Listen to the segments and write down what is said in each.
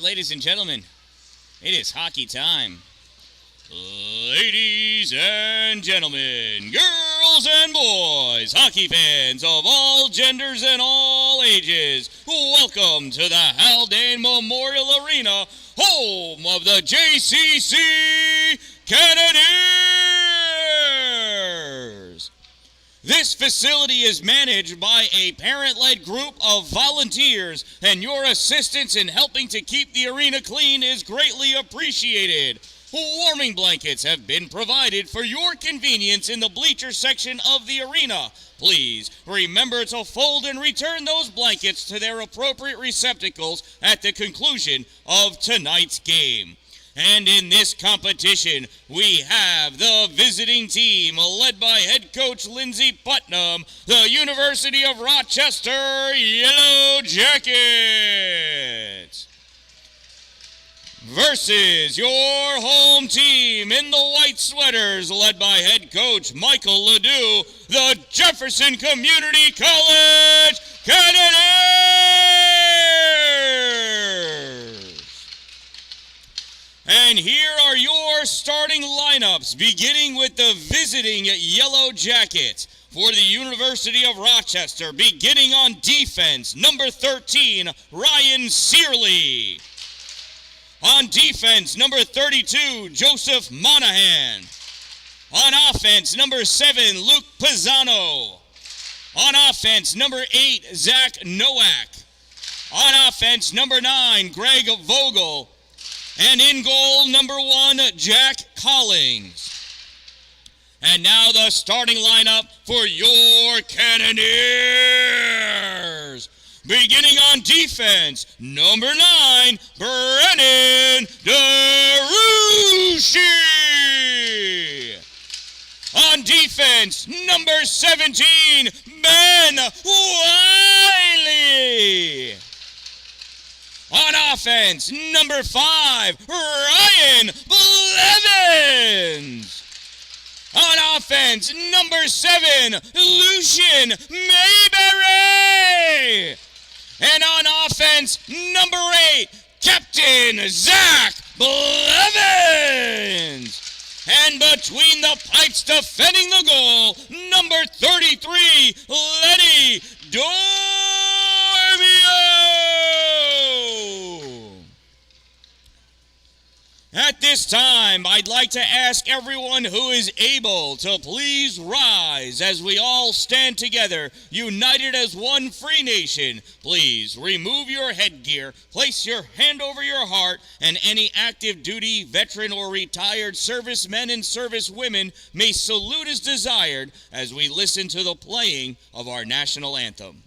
ladies and gentlemen, it is hockey time. Ladies and gentlemen, girls and boys, hockey fans of all genders and all ages, welcome to the Haldane Memorial Arena, home of the JCC Cannoneers. This facility is managed by a parent-led group of volunteers, and your assistance in helping to keep the arena clean is greatly appreciated. Warming blankets have been provided for your convenience in the bleacher section of the arena. Please remember to fold and return those blankets to their appropriate receptacles at the conclusion of tonight's game. And in this competition, we have the visiting team led by head coach Lindsey Putnam, the University of Rochester Yellowjackets, versus your home team in the white sweaters led by head coach Michael Ledoux, the Jefferson Community College Cannoneers. And here are your starting lineups, beginning with the visiting Yellowjackets. For the University of Rochester, beginning on defense, number 13, Ryan Searley. On defense, number 32, Joseph Monahan. On offense, number 7, Luke Pisano. On offense, number 8, Zach Nowak. On offense, number 9, Greg Vogel. And in goal, number 1, Jack Collings. And now the starting lineup for your Cannoneers. Beginning on defense, number 9, Brennan DeRushi. On defense, number 17, Ben Wiley. On offense, number 5, Ryan Blevins. On offense, number 7, Lucian Mayberry. And on offense, number 8, Captain Zach Blevins. And between the pipes defending the goal, number 33, Lenny Dormio. At this time, I'd like to ask everyone who is able to please rise as we all stand together, united as one free nation. Please remove your headgear, place your hand over your heart, and any active duty, veteran, or retired servicemen and servicewomen may salute as desired as we listen to the playing of our national anthem.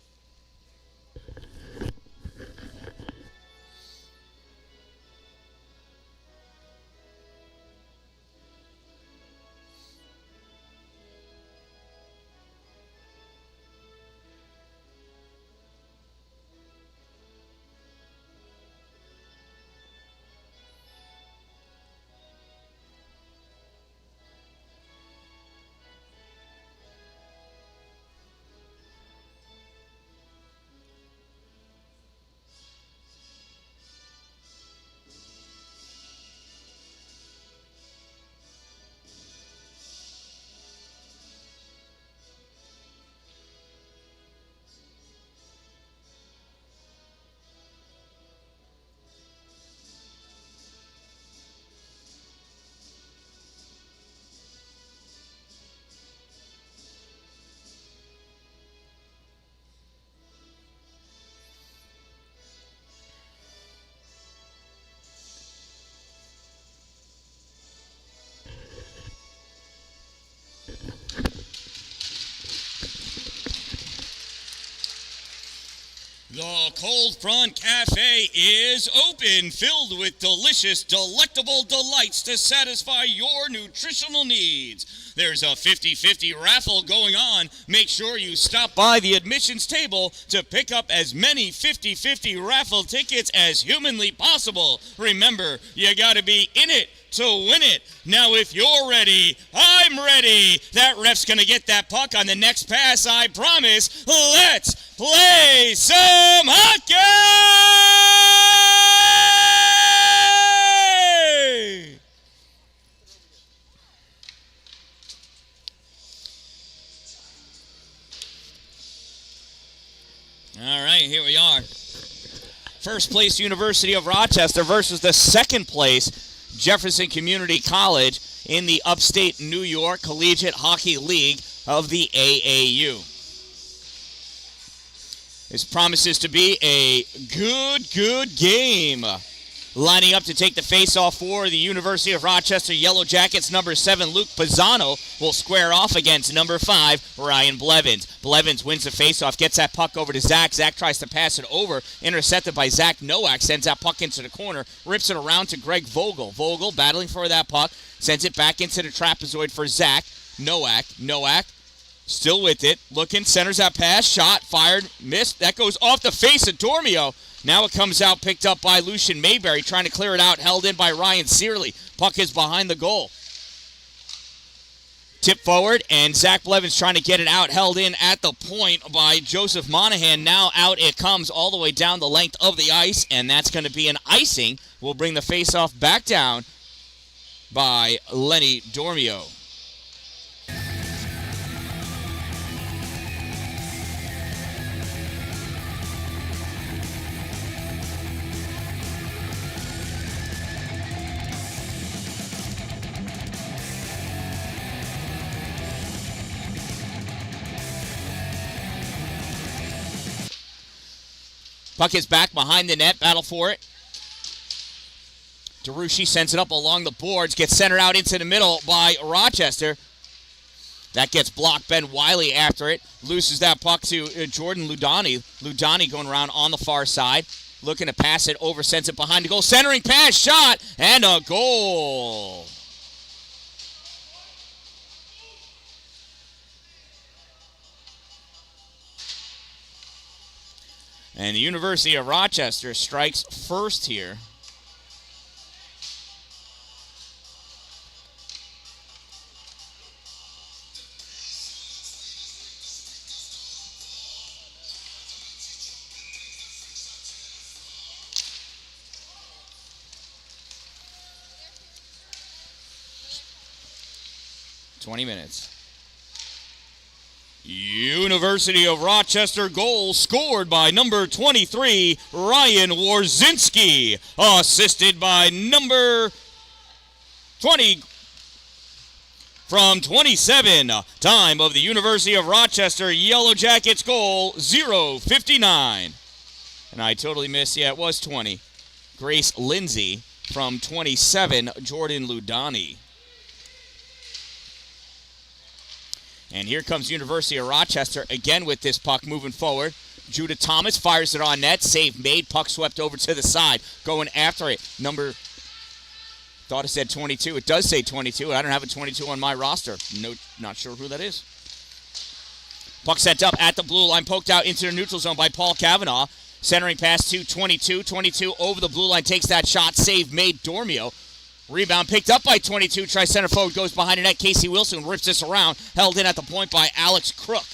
The Cold Front Cafe is open, filled with delicious, delectable delights to satisfy your nutritional needs. There's a 50-50 raffle going on. Make sure you stop by the admissions table to pick up as many 50-50 raffle tickets as humanly possible. Remember, you gotta be in it to win it. Now, if you're ready, I'm ready. That ref's gonna get that puck on the next pass, I promise. Let's play some hockey! All right, here we are. First place University of Rochester versus the second place Jefferson Community College in the upstate New York Collegiate Hockey League of the AAU. This promises to be a good game. Lining up to take the face-off for the University of Rochester Yellowjackets, number 7, Luke Pisano, will square off against number 5, Ryan Blevins. Blevins wins the face-off, gets that puck over to Zach. Zach tries to pass it over, intercepted by Zach Nowak, sends that puck into the corner, rips it around to Greg Vogel. Vogel battling for that puck, sends it back into the trapezoid for Zach. Nowak still with it, looking, centers that pass, shot, fired, missed. That goes off the face of Dormio. Now it comes out, picked up by Lucian Mayberry, trying to clear it out, held in by Ryan Searley. Puck is behind the goal. Tip forward, and Zach Blevins trying to get it out, held in at the point by Joseph Monahan. Now out it comes all the way down the length of the ice, and that's going to be an icing. We'll bring the faceoff back down by Lenny Dormio. Puck is back behind the net. Battle for it. DeRucci sends it up along the boards. Gets centered out into the middle by Rochester. That gets blocked. Ben Wiley after it. Loses that puck to Jordan Ludani. Ludani going around on the far side. Looking to pass it over. Sends it behind the goal. Centering pass. Shot. And a goal. And the University of Rochester strikes first here. .20 University of Rochester goal scored by number 23, Ryan Warzinski. Assisted by number 20 from 27. Time of the University of Rochester Yellowjackets goal, 0:59. And I totally missed, yeah, it was 20. Grace Lindsay from 27, Jordan Ludani. And here comes University of Rochester again with this puck moving forward. Judah Thomas fires it on net. Save made. Puck swept over to the side. Going after it. Thought it said 22. It does say 22. I don't have a 22 on my roster. No, not sure who that is. Puck sent up at the blue line. Poked out into the neutral zone by Paul Kavanaugh. Centering pass to 22. 22 over the blue line. Takes that shot. Save made. Dormio. Rebound picked up by 22. Tries center forward. Goes behind the net. Casey Wilson rips this around. Held in at the point by Alex Crook.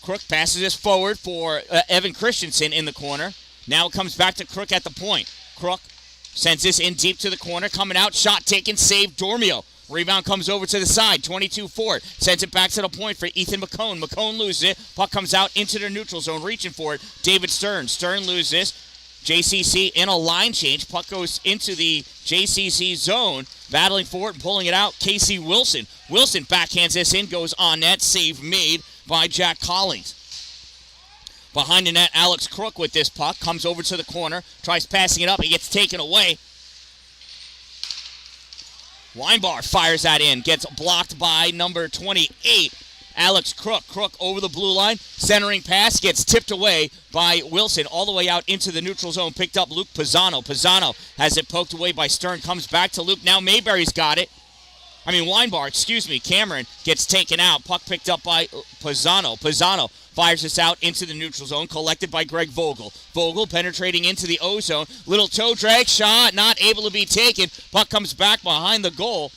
Crook passes this forward for Evan Christensen in the corner. Now it comes back to Crook at the point. Crook sends this in deep to the corner. Coming out. Shot taken. Save Dormio. Rebound comes over to the side. 22 forward. Sends it back to the point for Ethan McCone. McCone loses it. Puck comes out into the neutral zone. Reaching for it. David Stern. Stern loses this. JCC in a line change. Puck goes into the JCC zone. Battling for it and pulling it out. Casey Wilson. Wilson backhands this in. Goes on net. Save made by Jack Collins. Behind the net, Alex Crook with this puck. Comes over to the corner. Tries passing it up. It gets taken away. Weinbar fires that in. Gets blocked by number 28. Alex Crook. Crook over the blue line. Centering pass gets tipped away by Wilson all the way out into the neutral zone. Picked up Luke Pisano. Pisano has it poked away by Stern. Comes back to Luke. Now Mayberry's got it. Weinbar, Cameron gets taken out. Puck picked up by Pisano. Pisano fires this out into the neutral zone. Collected by Greg Vogel. Vogel penetrating into the O zone. Little toe drag shot. Not able to be taken. Puck comes back behind the goal.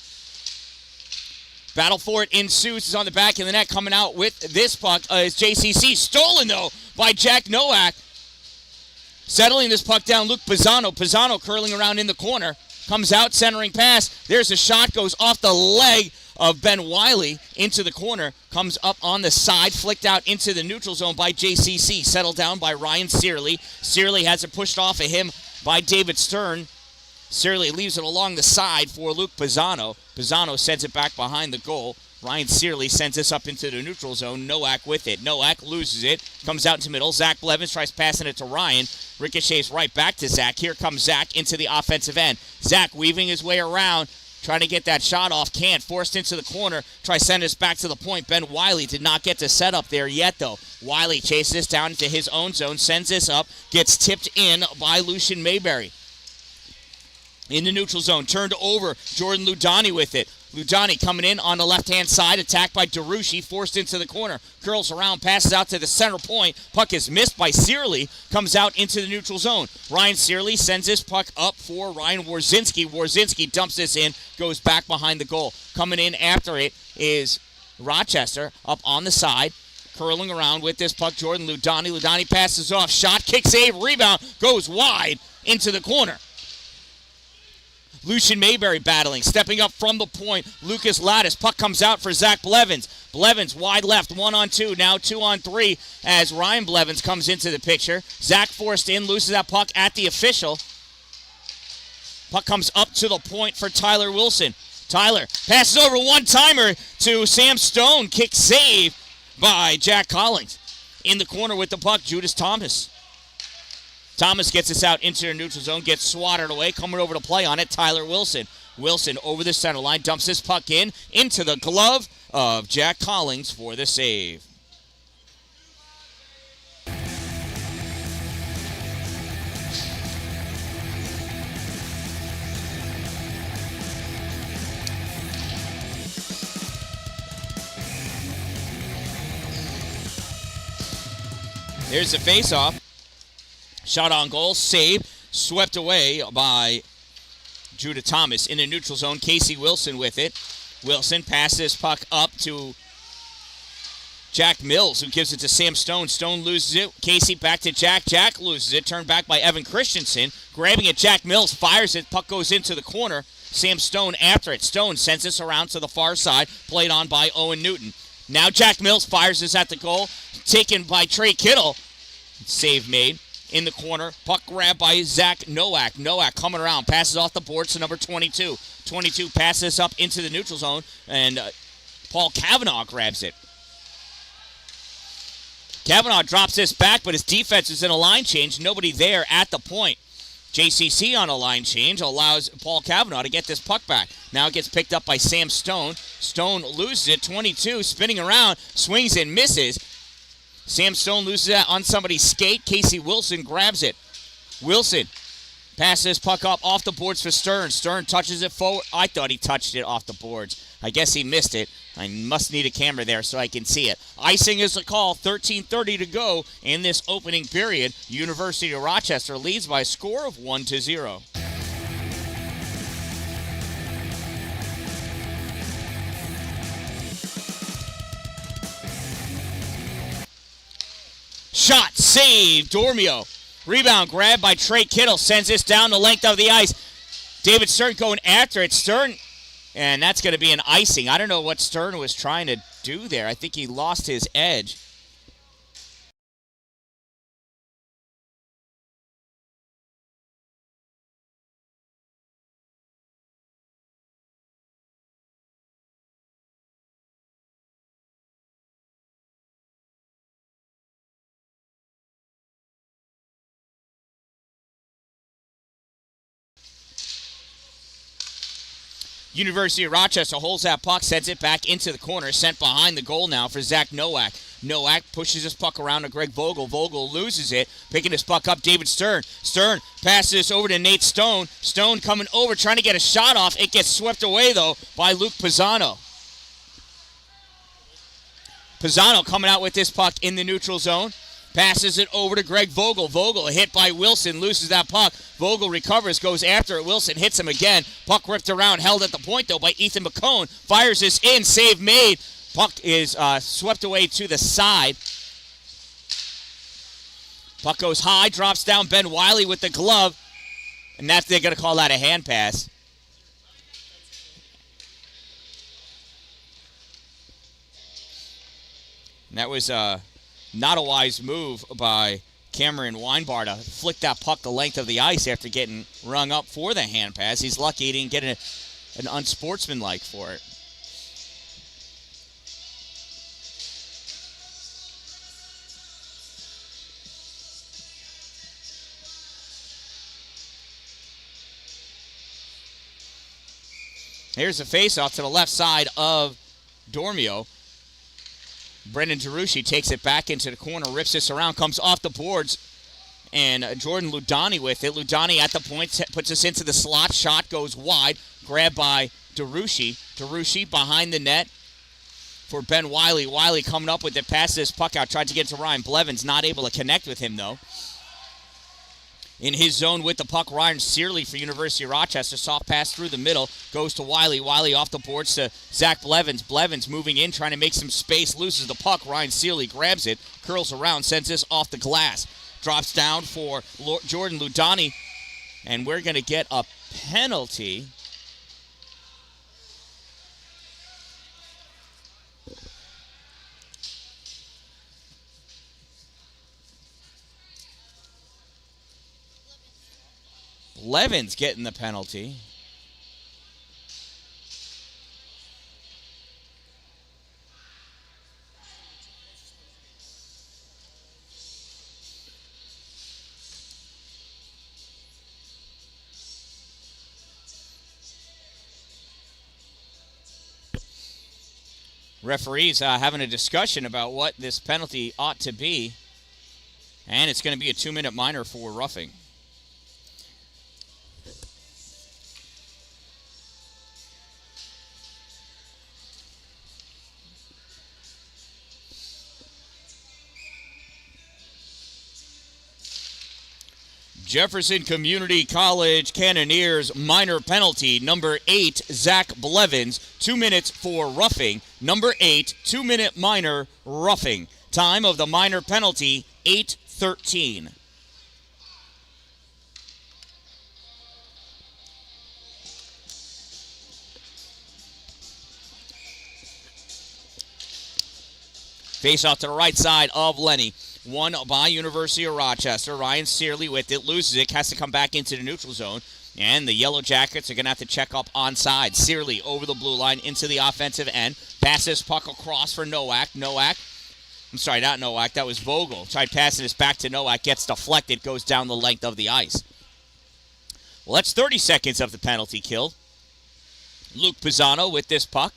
Battle for it ensues. Is on the back of the net. Coming out with this puck is JCC. Stolen, though, by Jack Nowak. Settling this puck down, Luke Pisano. Pisano curling around in the corner. Comes out, centering pass. There's a shot. Goes off the leg of Ben Wiley into the corner. Comes up on the side, flicked out into the neutral zone by JCC. Settled down by Ryan Searley. Searley has it pushed off of him by David Stern. Searley leaves it along the side for Luke Pisano. Pisano sends it back behind the goal. Ryan Searley sends this up into the neutral zone. Nowak with it. Nowak loses it. Comes out into middle. Zach Blevins tries passing it to Ryan. Ricochets right back to Zach. Here comes Zach into the offensive end. Zach weaving his way around. Trying to get that shot off. Can't. Forced into the corner. Try send this back to the point. Ben Wiley did not get to set up there yet, though. Wiley chases this down into his own zone. Sends this up. Gets tipped in by Lucian Mayberry. In the neutral zone. Turned over. Jordan Ludani with it. Ludani coming in on the left-hand side. Attacked by DeRushi. Forced into the corner. Curls around. Passes out to the center point. Puck is missed by Searley. Comes out into the neutral zone. Ryan Searley sends this puck up for Ryan Warzinski. Warzinski dumps this in. Goes back behind the goal. Coming in after it is Rochester up on the side. Curling around with this puck. Jordan Ludani. Ludani passes off. Shot. Kick save. Rebound. Goes wide into the corner. Lucian Mayberry battling, stepping up from the point. Lucas Lattis, puck comes out for Zach Blevins. Blevins wide left, 1-on-2, now 2-on-3 as Ryan Blevins comes into the picture. Zach forced in, loses that puck at the official. Puck comes up to the point for Tyler Wilson. Tyler passes over one-timer to Sam Stone. Kick save by Jack Collins. In the corner with the puck, Judas Thomas. Thomas gets this out into the neutral zone, gets swatted away, coming over to play on it, Tyler Wilson. Wilson over the center line, dumps this puck into the glove of Jack Collins for the save. Here's the face-off. Shot on goal, saved, swept away by Judah Thomas. In the neutral zone, Casey Wilson with it. Wilson passes this puck up to Jack Mills, who gives it to Sam Stone. Stone loses it. Casey back to Jack. Jack loses it. Turned back by Evan Christensen. Grabbing it, Jack Mills fires it. Puck goes into the corner. Sam Stone after it. Stone sends this around to the far side. Played on by Owen Newton. Now Jack Mills fires this at the goal. Taken by Trey Kittle. Save made. In the corner, puck grab by Zach Nowak. Nowak coming around, passes off the boards to number 22. 22 passes up into the neutral zone, and Paul Cavanaugh grabs it. Cavanaugh drops this back, but his defense is in a line change. Nobody there at the point. JCC on a line change allows Paul Cavanaugh to get this puck back. Now it gets picked up by Sam Stone. Stone loses it, 22, spinning around, swings and misses. Sam Stone loses that on somebody's skate. Casey Wilson grabs it. Wilson passes this puck up off the boards for Stern. Stern touches it forward. I thought he touched it off the boards. I guess he missed it. I must need a camera there so I can see it. Icing is the call. 13:30 to go in this opening period. University of Rochester leads by a score of 1-0. Shot, save, Dormio. Rebound grabbed by Trey Kittle. Sends this down the length of the ice. David Stern going after it. Stern, and that's going to be an icing. I don't know what Stern was trying to do there. I think he lost his edge. University of Rochester holds that puck, sends it back into the corner, sent behind the goal now for Zach Nowak. Nowak pushes his puck around to Greg Vogel. Vogel loses it, picking his puck up, David Stern. Stern passes this over to Nate Stone. Stone coming over, trying to get a shot off. It gets swept away, though, by Luke Pisano. Pisano coming out with this puck in the neutral zone. Passes it over to Greg Vogel. Vogel hit by Wilson, loses that puck. Vogel recovers, goes after it. Wilson hits him again. Puck ripped around, held at the point, though, by Ethan McCone. Fires this in, save made. Puck is swept away to the side. Puck goes high, drops down. Ben Wiley with the glove. And they're going to call that a hand pass. And that was not a wise move by Cameron Weinbar to flick that puck the length of the ice after getting rung up for the hand pass. He's lucky he didn't get an unsportsmanlike for it. Here's a face-off to the left side of Dormio. Brendan DeRucci takes it back into the corner, rips this around, comes off the boards, and Jordan Ludani with it. Ludani at the point puts us into the slot. Shot goes wide, grabbed by DeRucci. DeRucci behind the net for Ben Wiley. Wiley coming up with it, passes this puck out, tried to get to Ryan Blevins, not able to connect with him though. In his zone with the puck, Ryan Searly for University of Rochester. Soft pass through the middle. Goes to Wiley. Wiley off the boards to Zach Blevins. Blevins moving in, trying to make some space. Loses the puck. Ryan Searly grabs it. Curls around. Sends this off the glass. Drops down for Jordan Ludani. And we're going to get a penalty. Blevins getting the penalty. Referees having a discussion about what this penalty ought to be. And it's going to be a 2-minute minor for roughing. Jefferson Community College Cannoneers minor penalty. Number 8, Zach Blevins. 2 minutes for roughing. Number 8, 2-minute minor roughing. Time of the minor penalty, 8:13. Face off to the right side of Lenny. Won by University of Rochester. Ryan Searly with it. Loses it. Has to come back into the neutral zone. And the Yellowjackets are going to have to check up onside. Searly over the blue line into the offensive end. Passes puck across for Nowak. I'm sorry, not Nowak. That was Vogel. Tried passing this back to Nowak. Gets deflected. Goes down the length of the ice. Well, that's 30 seconds of the penalty killed. Luke Pisano with this puck.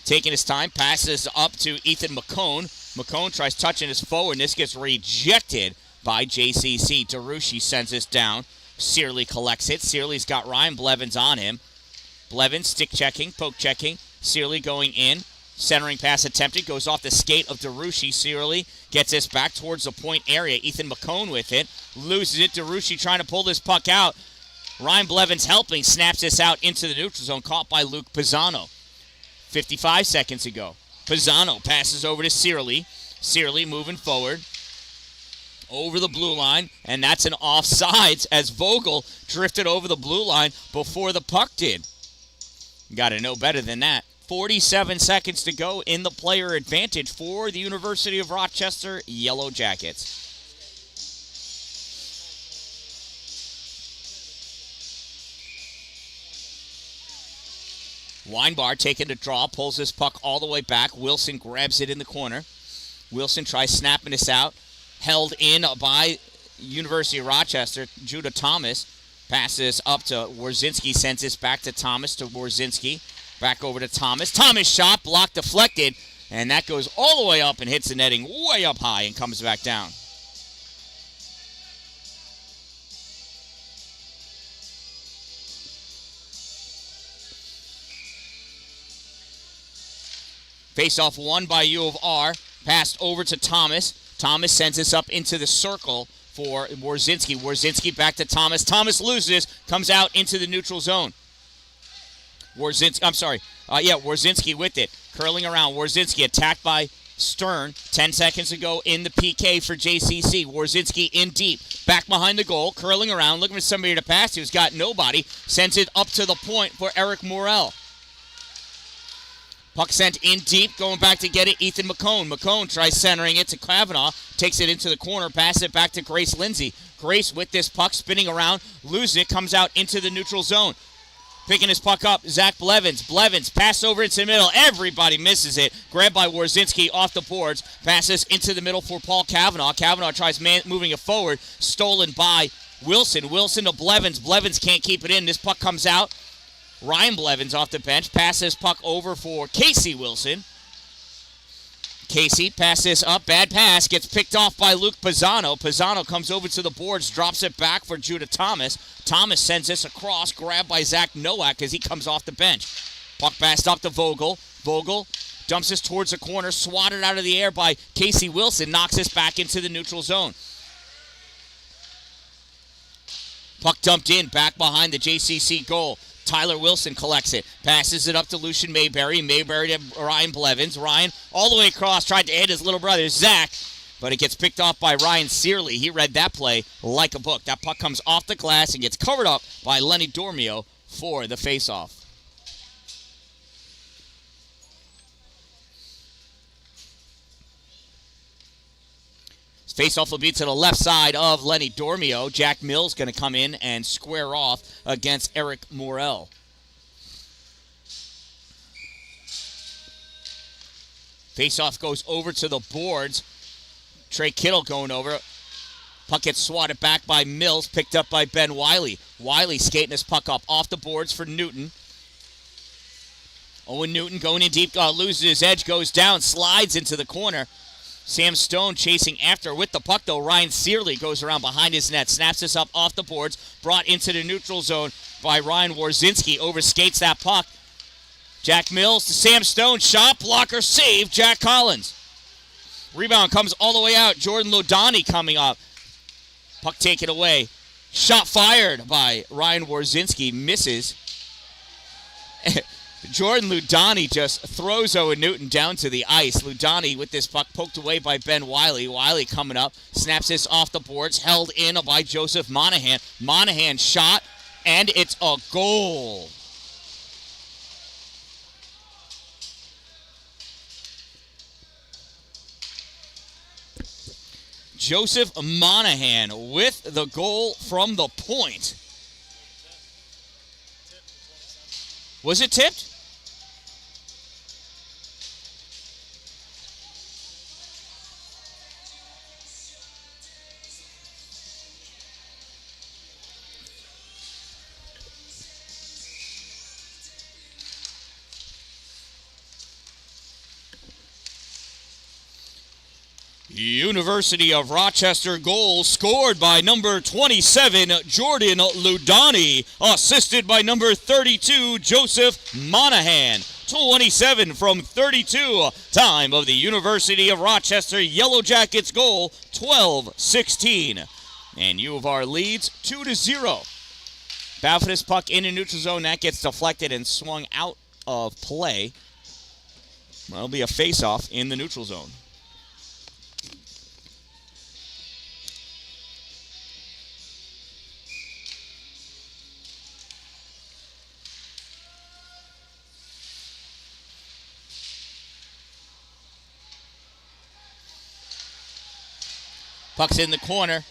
Taking his time. Passes up to Ethan McCone. McCone tries touching his forward, and this gets rejected by JCC. DeRucci sends this down. Searly collects it. Searly's got Ryan Blevins on him. Blevins stick checking, poke checking. Searly going in. Centering pass attempted. Goes off the skate of DeRucci. Searly gets this back towards the point area. Ethan McCone with it. Loses it. DeRucci trying to pull this puck out. Ryan Blevins helping. Snaps this out into the neutral zone. Caught by Luke Pisano. 55 seconds ago. Pisano passes over to Searly. Searly moving forward over the blue line, and that's an offsides as Vogel drifted over the blue line before the puck did. Got to know better than that. 47 seconds to go in the player advantage for the University of Rochester Yellowjackets. Weinbar taking the draw, pulls this puck all the way back. Wilson grabs it in the corner. Wilson tries snapping this out. Held in by University of Rochester. Judah Thomas passes up to Warzinski, sends this back to Thomas, to Warzinski. Back over to Thomas. Thomas shot, blocked, deflected, and that goes all the way up and hits the netting way up high and comes back down. Face-off won by U of R. Passed over to Thomas. Thomas sends this up into the circle for Warzinski. Warzinski back to Thomas. Thomas loses. Comes out into the neutral zone. Warzinski with it. Curling around. Warzinski attacked by Stern. 10 seconds ago in the PK for JCC. Warzinski in deep. Back behind the goal. Curling around. Looking for somebody to pass. Who's got nobody. Sends it up to the point for Eric Morrell. Puck sent in deep, going back to get it, Ethan McCone. McCone tries centering it to Kavanaugh, takes it into the corner, passes it back to Grace Lindsay. Grace with this puck, spinning around, loses it, comes out into the neutral zone. Picking his puck up, Zach Blevins. Blevins, pass over into the middle. Everybody misses it. Grabbed by Warzinski off the boards. Passes into the middle for Paul Kavanaugh. Kavanaugh tries moving it forward. Stolen by Wilson. Wilson to Blevins. Blevins can't keep it in. This puck comes out. Ryan Blevins off the bench. Passes puck over for Casey Wilson. Casey passes up. Bad pass. Gets picked off by Luke Pisano. Pisano comes over to the boards. Drops it back for Judah Thomas. Thomas sends this across. Grabbed by Zach Nowak as he comes off the bench. Puck passed up to Vogel. Vogel dumps this towards the corner. Swatted out of the air by Casey Wilson. Knocks this back into the neutral zone. Puck dumped in. Back behind the JCC goal. Tyler Wilson collects it. Passes it up to Lucian Mayberry. Mayberry to Ryan Blevins. Ryan all the way across. Tried to hit his little brother, Zach. But it gets picked off by Ryan Searley. He read that play like a book. That puck comes off the glass and gets covered up by Lenny Dormio for the faceoff. Faceoff will be to the left side of Lenny Dormio. Jack Mills going to come in and square off against Eric Morrell. Faceoff goes over to the boards. Trey Kittle going over. Puck gets swatted back by Mills, picked up by Ben Wiley. Wiley skating his puck up off the boards for Newton. Owen Newton going in deep, loses his edge, goes down, slides into the corner. Sam Stone chasing after with the puck, though. Ryan Searley goes around behind his net, snaps this up off the boards, brought into the neutral zone by Ryan Warzinski, overskates that puck. Jack Mills to Sam Stone, shot blocker, save, Jack Collins. Rebound comes all the way out, Jordan Lodani coming up. Puck taken away. Shot fired by Ryan Warzinski, misses. Jordan Ludani just throws Owen Newton down to the ice. Ludani with this puck poked away by Ben Wiley. Wiley coming up, snaps this off the boards, held in by Joseph Monahan. Monahan shot, and it's a goal. Joseph Monahan with the goal from the point. Was it tipped? University of Rochester goal scored by number 27, Jordan Ludani, assisted by number 32, Joseph Monahan. 27 from 32, time of the University of Rochester Yellowjackets goal, 12-16. And U of R leads 2-0. Battle for this puck in the neutral zone, that gets deflected and swung out of play. That'll be a face-off in the neutral zone. Puck's in the corner.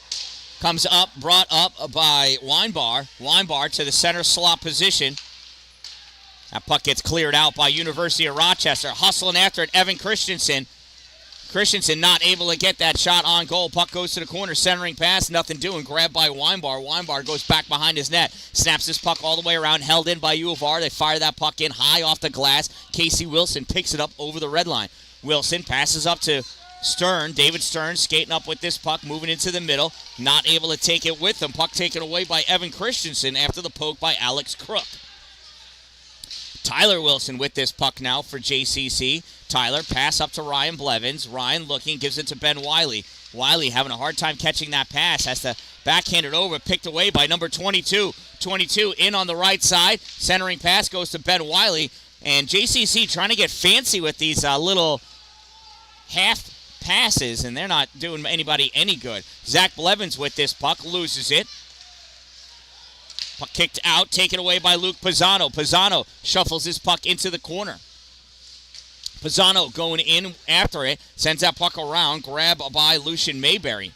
Comes up, brought up by Weinbar. Weinbar to the center slot position. That puck gets cleared out by University of Rochester. Hustling after it, Evan Christensen. Christensen not able to get that shot on goal. Puck goes to the corner, centering pass, nothing doing. Grabbed by Weinbar. Weinbar goes back behind his net. Snaps this puck all the way around, held in by U of R. They fire that puck in high off the glass. Casey Wilson picks it up over the red line. Wilson passes up to Stern, David Stern skating up with this puck, moving into the middle, not able to take it with him. Puck taken away by Evan Christensen after the poke by Alex Crook. Tyler Wilson with this puck now for JCC. Tyler, pass up to Ryan Blevins. Ryan looking, gives it to Ben Wiley. Wiley having a hard time catching that pass, has to backhand it over, picked away by number 22. 22 in on the right side, centering pass goes to Ben Wiley, and JCC trying to get fancy with these little half passes, and they're not doing anybody any good. Zach Blevins with this puck, loses it. Puck kicked out, taken away by Luke Pisano. Pisano shuffles his puck into the corner. Pisano going in after it, sends that puck around, grab by Lucian Mayberry.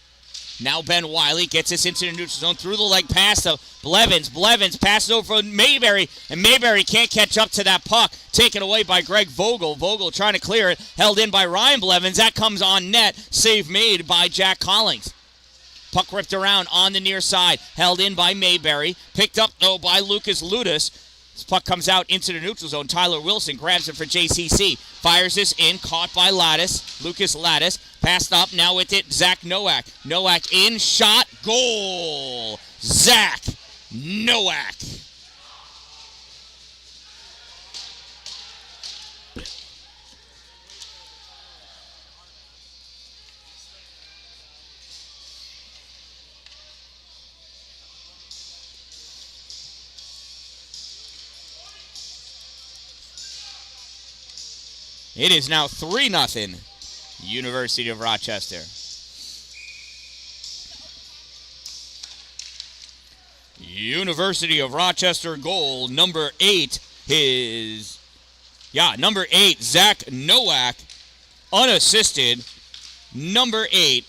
Now Ben Wiley gets us into the neutral zone through the leg pass to Blevins. Blevins passes over Mayberry, and Mayberry can't catch up to that puck. Taken away by Greg Vogel. Vogel trying to clear it, held in by Ryan Blevins. That comes on net. Save made by Jack Collings. Puck ripped around on the near side, held in by Mayberry. Picked up, though, by Lucas Ludus. This puck comes out into the neutral zone. Tyler Wilson grabs it for JCC. Fires this in, caught by Lattis. Lucas Lattis. Passed up, now with it, Zach Nowak. Nowak in, shot, goal! Zach Nowak. It is now 3-0. University of Rochester. University of Rochester goal number 8 number 8, Zach Nowak, unassisted. Number 8,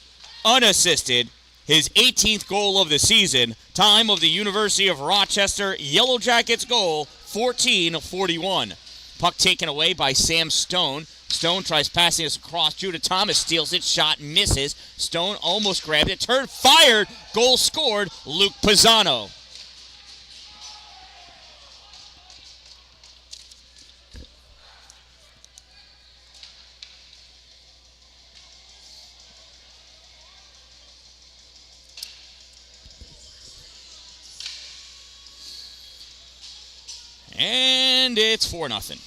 unassisted. His 18th goal of the season. Time of the University of Rochester Yellowjackets goal, 14:41. Puck taken away by Sam Stone. Stone tries passing this across. Judah Thomas steals it. Shot misses. Stone almost grabbed it. Turn fired. Goal scored. Luke Pisano. And it's 4-0.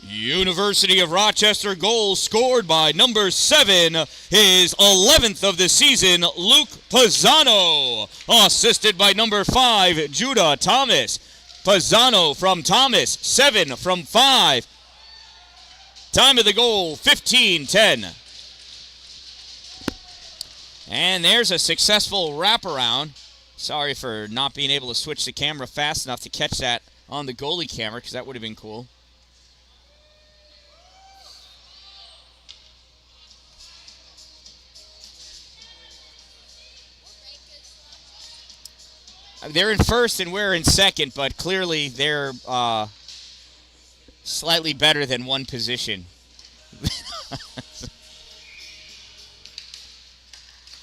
University of Rochester goal scored by number 7, his 11th of the season, Luke Pisano. Assisted by number 5, Judah Thomas. Pisano from Thomas, 7 from 5. Time of the goal, 15:10. And there's a successful wraparound. Sorry for not being able to switch the camera fast enough to catch that on the goalie camera, because that would have been cool. They're in first and we're in second, but clearly they're slightly better than one position.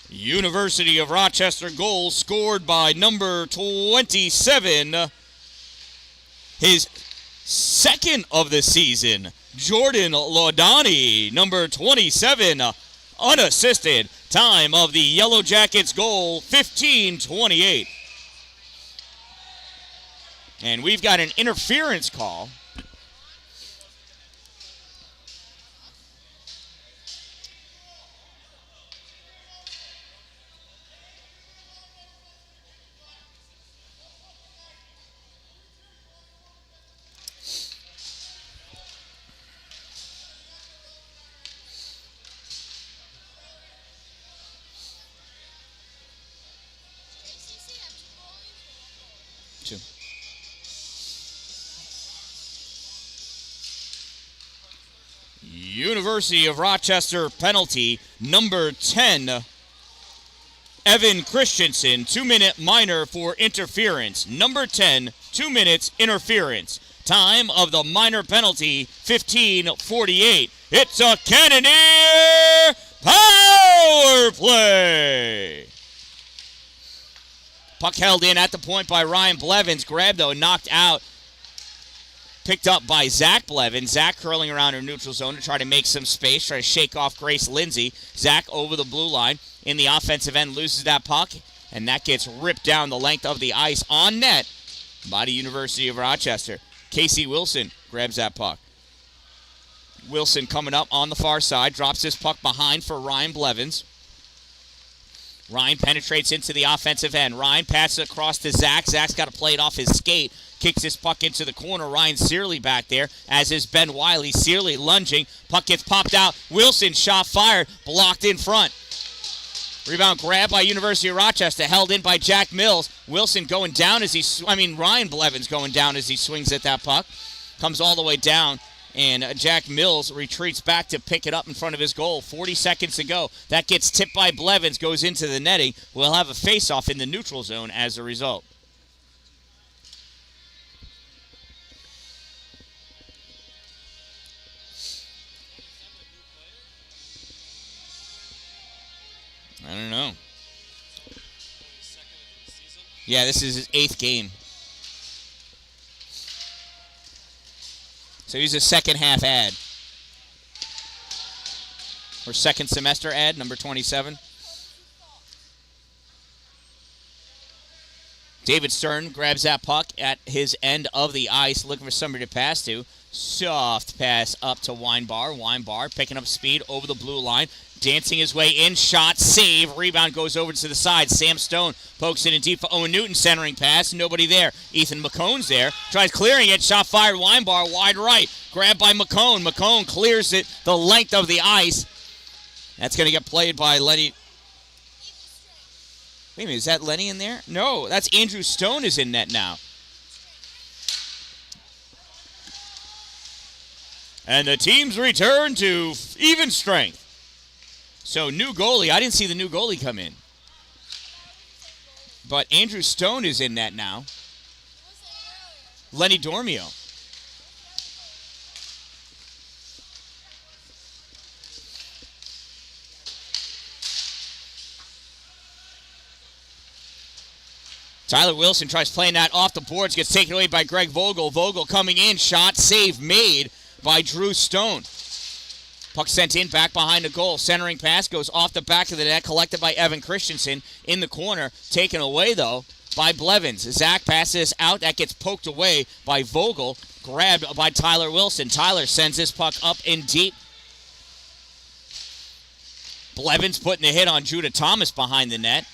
University of Rochester goal scored by number 27, his second of the season, Jordan Laudani, number 27, unassisted. Time of the Yellowjackets goal, 15:28. And we've got an interference call. University of Rochester penalty, number 10, Evan Christensen, 2-minute minor for interference. Number 10, 2 minutes interference. Time of the minor penalty, 15:48. It's a Cannoneer power play. Puck held in at the point by Ryan Blevins. Grabbed, though, knocked out. Picked up by Zach Blevins. Zach curling around her neutral zone to try to make some space, try to shake off Grace Lindsay. Zach over the blue line in the offensive end, loses that puck, and that gets ripped down the length of the ice on net by the University of Rochester. Casey Wilson grabs that puck. Wilson coming up on the far side, drops this puck behind for Ryan Blevins. Ryan penetrates into the offensive end. Ryan passes across to Zach. Zach's got to play it off his skate. Kicks this puck into the corner. Ryan Searly back there, as is Ben Wiley. Searly lunging. Puck gets popped out. Wilson shot fired. Blocked in front. Rebound grabbed by University of Rochester. Held in by Jack Mills. Wilson going down as Ryan Blevins going down as he swings at that puck. Comes all the way down. And Jack Mills retreats back to pick it up in front of his goal. 40 seconds to go. That gets tipped by Blevins, goes into the netting. We'll have a face-off in the neutral zone as a result. I don't know. Yeah, this is his 8th game. So he's a second half ad. Or second semester ad, number 27. David Stern grabs that puck at his end of the ice, looking for somebody to pass to. Soft pass up to Weinbar. Weinbar picking up speed over the blue line. Dancing his way in, shot, save. Rebound goes over to the side. Sam Stone pokes it in deep for Owen Newton, centering pass. Nobody there. Ethan McCone's there. Tries clearing it. Shot fired. Weinbar wide right. Grabbed by McCone. McCone clears it the length of the ice. That's going to get played by Lenny. Wait a minute, is that Lenny in there? No, that's Andrew Stone is in net now. And the teams return to even strength. So new goalie. I didn't see the new goalie come in. But Andrew Stone is in net now. Lenny Dormio. Tyler Wilson tries playing that off the boards, gets taken away by Greg Vogel. Vogel coming in, shot, save made by Drew Stone. Puck sent in, back behind the goal. Centering pass goes off the back of the net, collected by Evan Christensen in the corner. Taken away, though, by Blevins. Zach passes out. That gets poked away by Vogel. Grabbed by Tyler Wilson. Tyler sends this puck up in deep. Blevins putting the hit on Judah Thomas behind the net.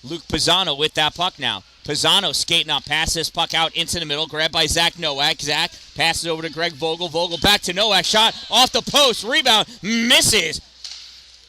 Luke Pisano with that puck now. Pisano skating up, pass this puck out into the middle, grabbed by Zach Nowak. Zach passes over to Greg Vogel. Vogel back to Nowak, shot off the post, rebound, misses.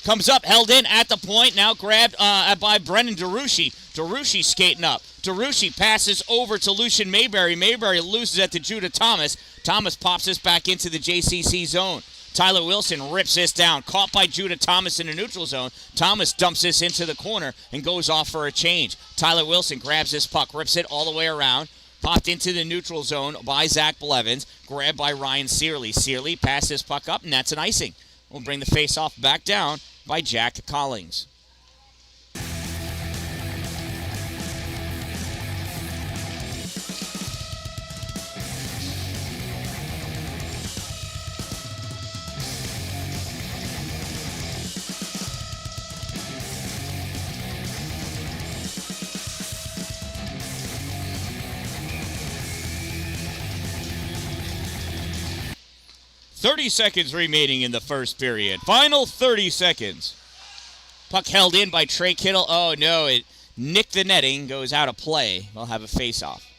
Comes up, held in at the point, now grabbed by Brendan DeRushi. DeRushi skating up. DeRushi passes over to Lucian Mayberry. Mayberry loses it to Judah Thomas. Thomas pops this back into the JCC zone. Tyler Wilson rips this down. Caught by Judah Thomas in the neutral zone. Thomas dumps this into the corner and goes off for a change. Tyler Wilson grabs this puck, rips it all the way around. Popped into the neutral zone by Zach Blevins. Grabbed by Ryan Searly. Searly passes this puck up, and that's an icing. We'll bring the face-off back down by Jack Collings. 30 seconds remaining in the first period. Final 30 seconds. Puck held in by Trey Kittle. Oh, no, it nicked the netting, goes out of play. We'll have a face-off.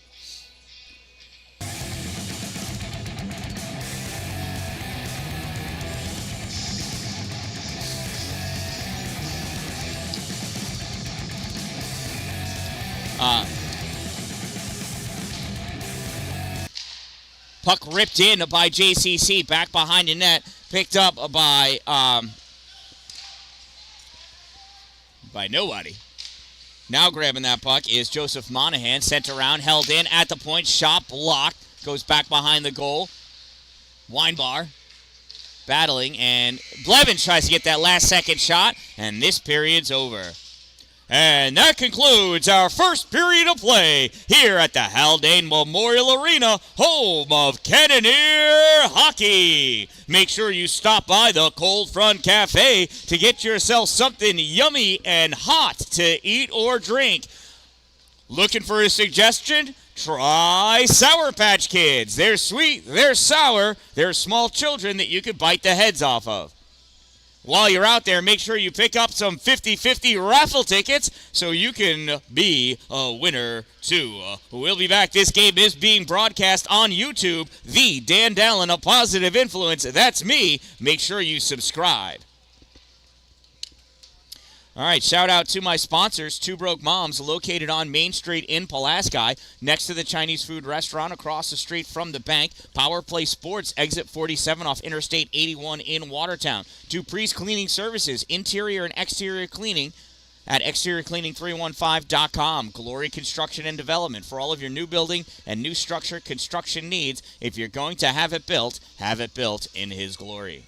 Puck ripped in by JCC, back behind the net, picked up by nobody. Now grabbing that puck is Joseph Monahan, sent around, held in at the point, shot blocked, goes back behind the goal. Weinbar battling, and Blevins tries to get that last second shot, and this period's over. And that concludes our first period of play here at the Haldane Memorial Arena, home of Cannoneer hockey. Make sure you stop by the Cold Front Cafe to get yourself something yummy and hot to eat or drink. Looking for a suggestion? Try Sour Patch Kids. They're sweet, they're sour, they're small children that you could bite the heads off of. While you're out there, make sure you pick up some 50-50 raffle tickets so you can be a winner too. We'll be back. This game is being broadcast on YouTube. The Dan-Dalin, a positive influence. That's me. Make sure you subscribe. All right, shout out to my sponsors, Two Broke Moms, located on Main Street in Pulaski, next to the Chinese food restaurant across the street from the bank. Power Play Sports, exit 47 off Interstate 81 in Watertown. Dupree's Cleaning Services, interior and exterior cleaning at exteriorcleaning315.com. Glory Construction and Development for all of your new building and new structure construction needs. If you're going to have it built in His glory.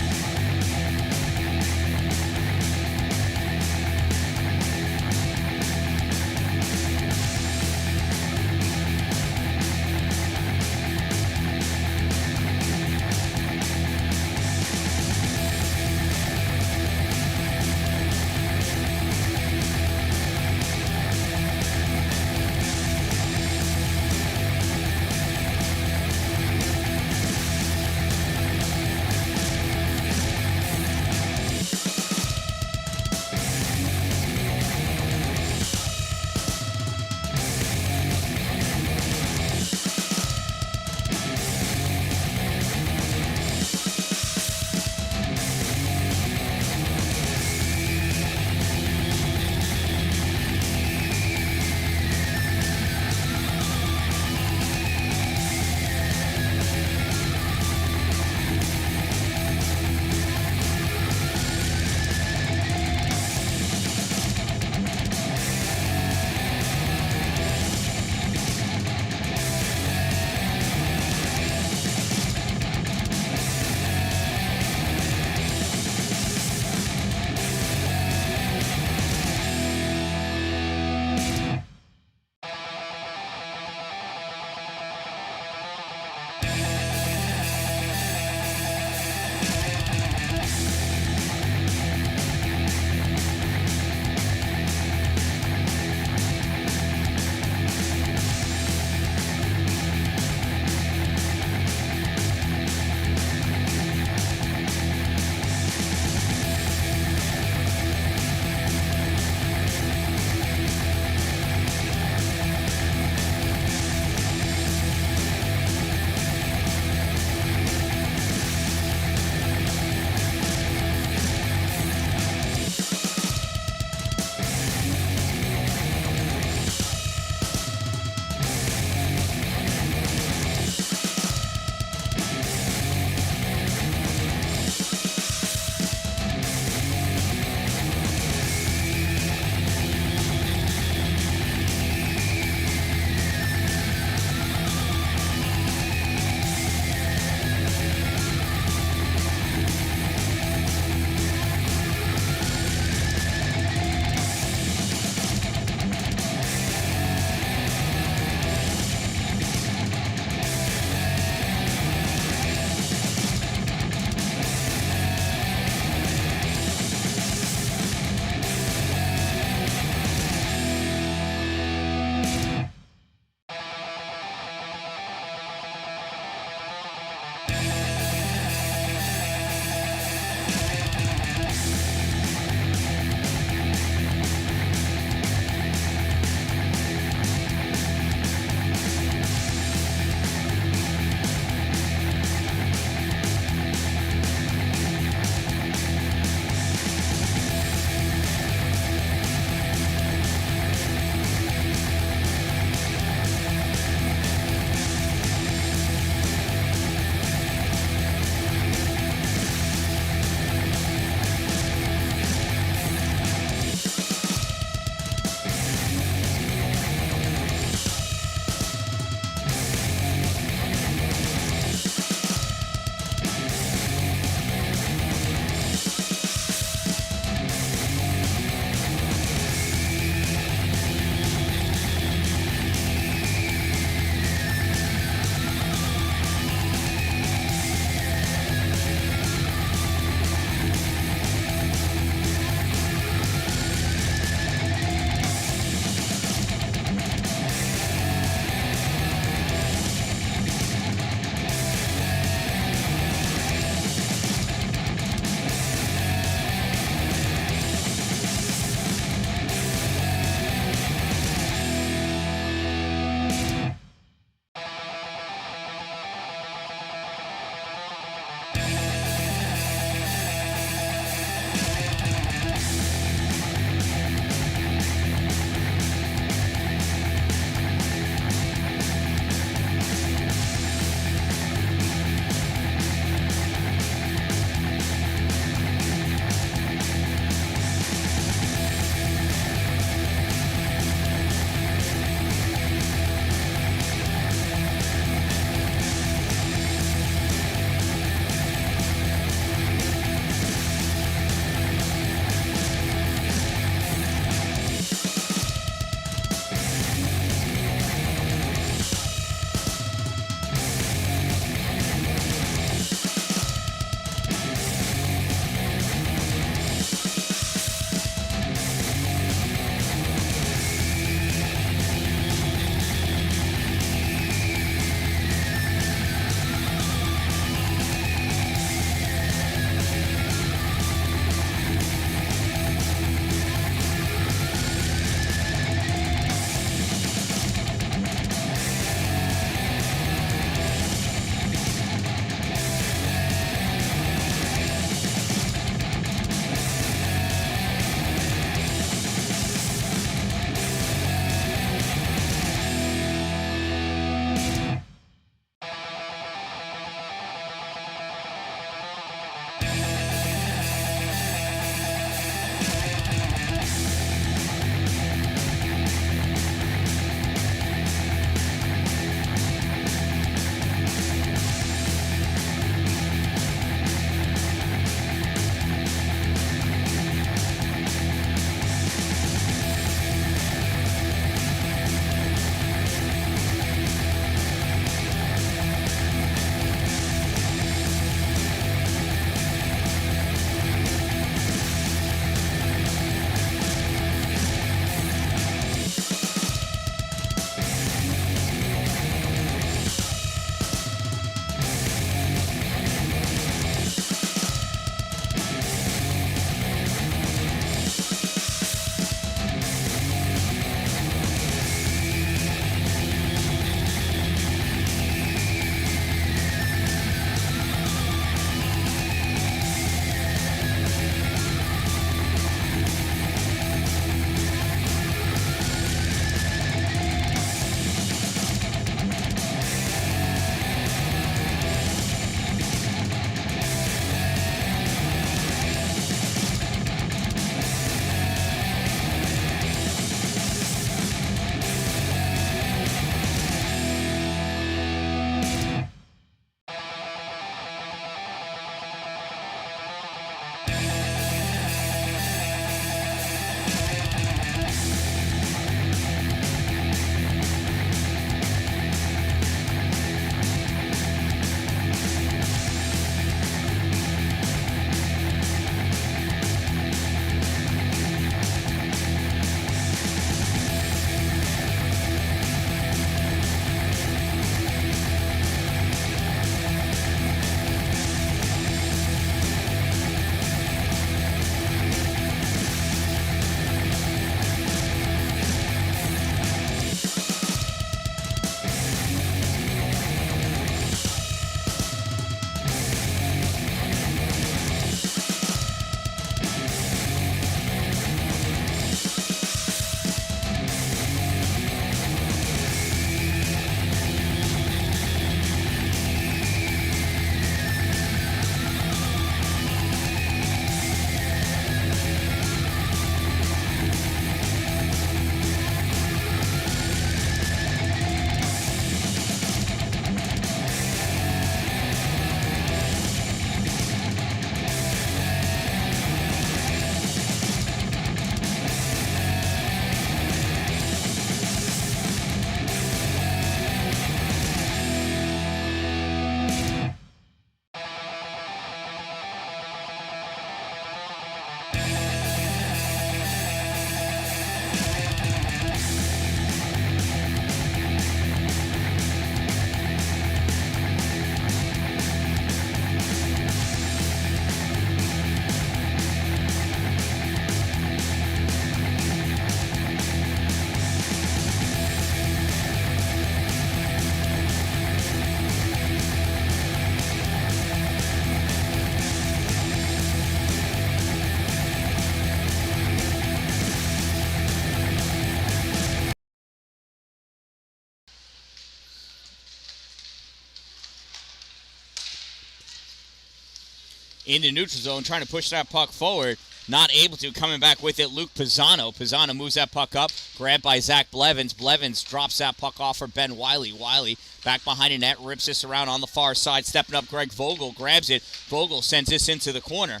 in the neutral zone, trying to push that puck forward. Not able to. Coming back with it, Luke Pisano. Pisano moves that puck up. Grabbed by Zach Blevins. Blevins drops that puck off for Ben Wiley. Wiley back behind the net. Rips this around on the far side. Stepping up, Greg Vogel grabs it. Vogel sends this into the corner.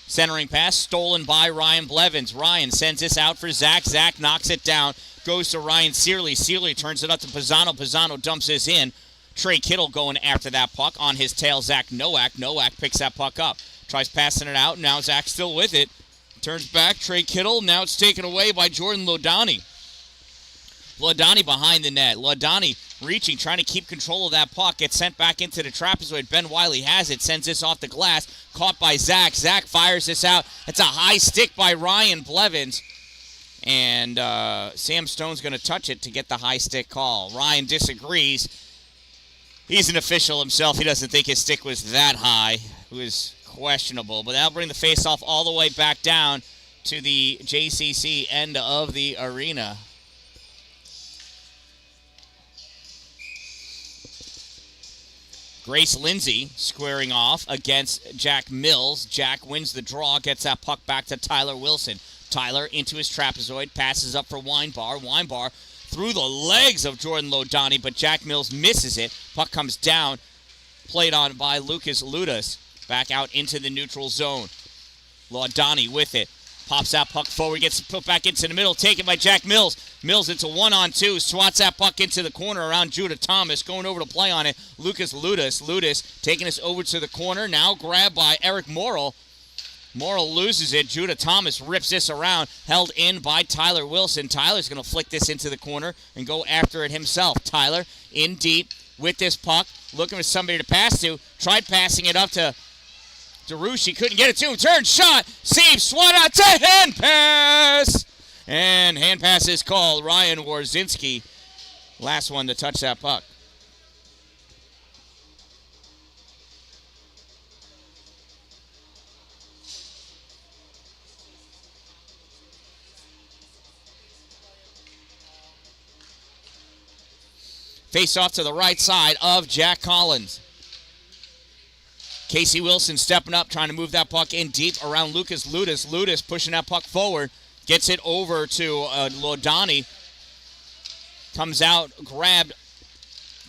Centering pass stolen by Ryan Blevins. Ryan sends this out for Zach. Zach knocks it down. Goes to Ryan Searley. Searley turns it up to Pisano. Pisano dumps this in. Trey Kittle going after that puck. On his tail, Zach Nowak. Nowak picks that puck up. Tries passing it out. Now Zach's still with it. Turns back, Trey Kittle. Now it's taken away by Jordan Lodani. Lodani behind the net. Lodani reaching, trying to keep control of that puck. Gets sent back into the trapezoid. Ben Wiley has it. Sends this off the glass. Caught by Zach. Zach fires this out. It's a high stick by Ryan Blevins. And Sam Stone's going to touch it to get the high stick call. Ryan disagrees. He's an official himself. He doesn't think his stick was that high. It was questionable, but that'll bring the face-off all the way back down to the JCC end of the arena. Grace Lindsay squaring off against Jack Mills. Jack wins the draw, gets that puck back to Tyler Wilson. Tyler into his trapezoid, passes up for Weinbar. Weinbar through the legs of Jordan Lodani, but Jack Mills misses it. Puck comes down, played on by Lucas Ludas. Back out into the neutral zone. Lodani with it. Pops that puck forward, gets put back into the middle, taken by Jack Mills. Mills into 1-on-2, swats that puck into the corner around Judah Thomas, going over to play on it. Lucas Ludas. Ludas taking us over to the corner, now grabbed by Eric Morrill. Morrill loses it. Judah Thomas rips this around, held in by Tyler Wilson. Tyler's going to flick this into the corner and go after it himself. Tyler in deep with this puck, looking for somebody to pass to. Tried passing it up to DeRouche, couldn't get it to him. Turn, shot, save, swat out to hand pass. And hand pass is called. Ryan Warzinski, last one to touch that puck. Face off to the right side of Jack Collins. Casey Wilson stepping up, trying to move that puck in deep around Lucas Ludas. Ludas pushing that puck forward, gets it over to Lodani. Comes out, grabbed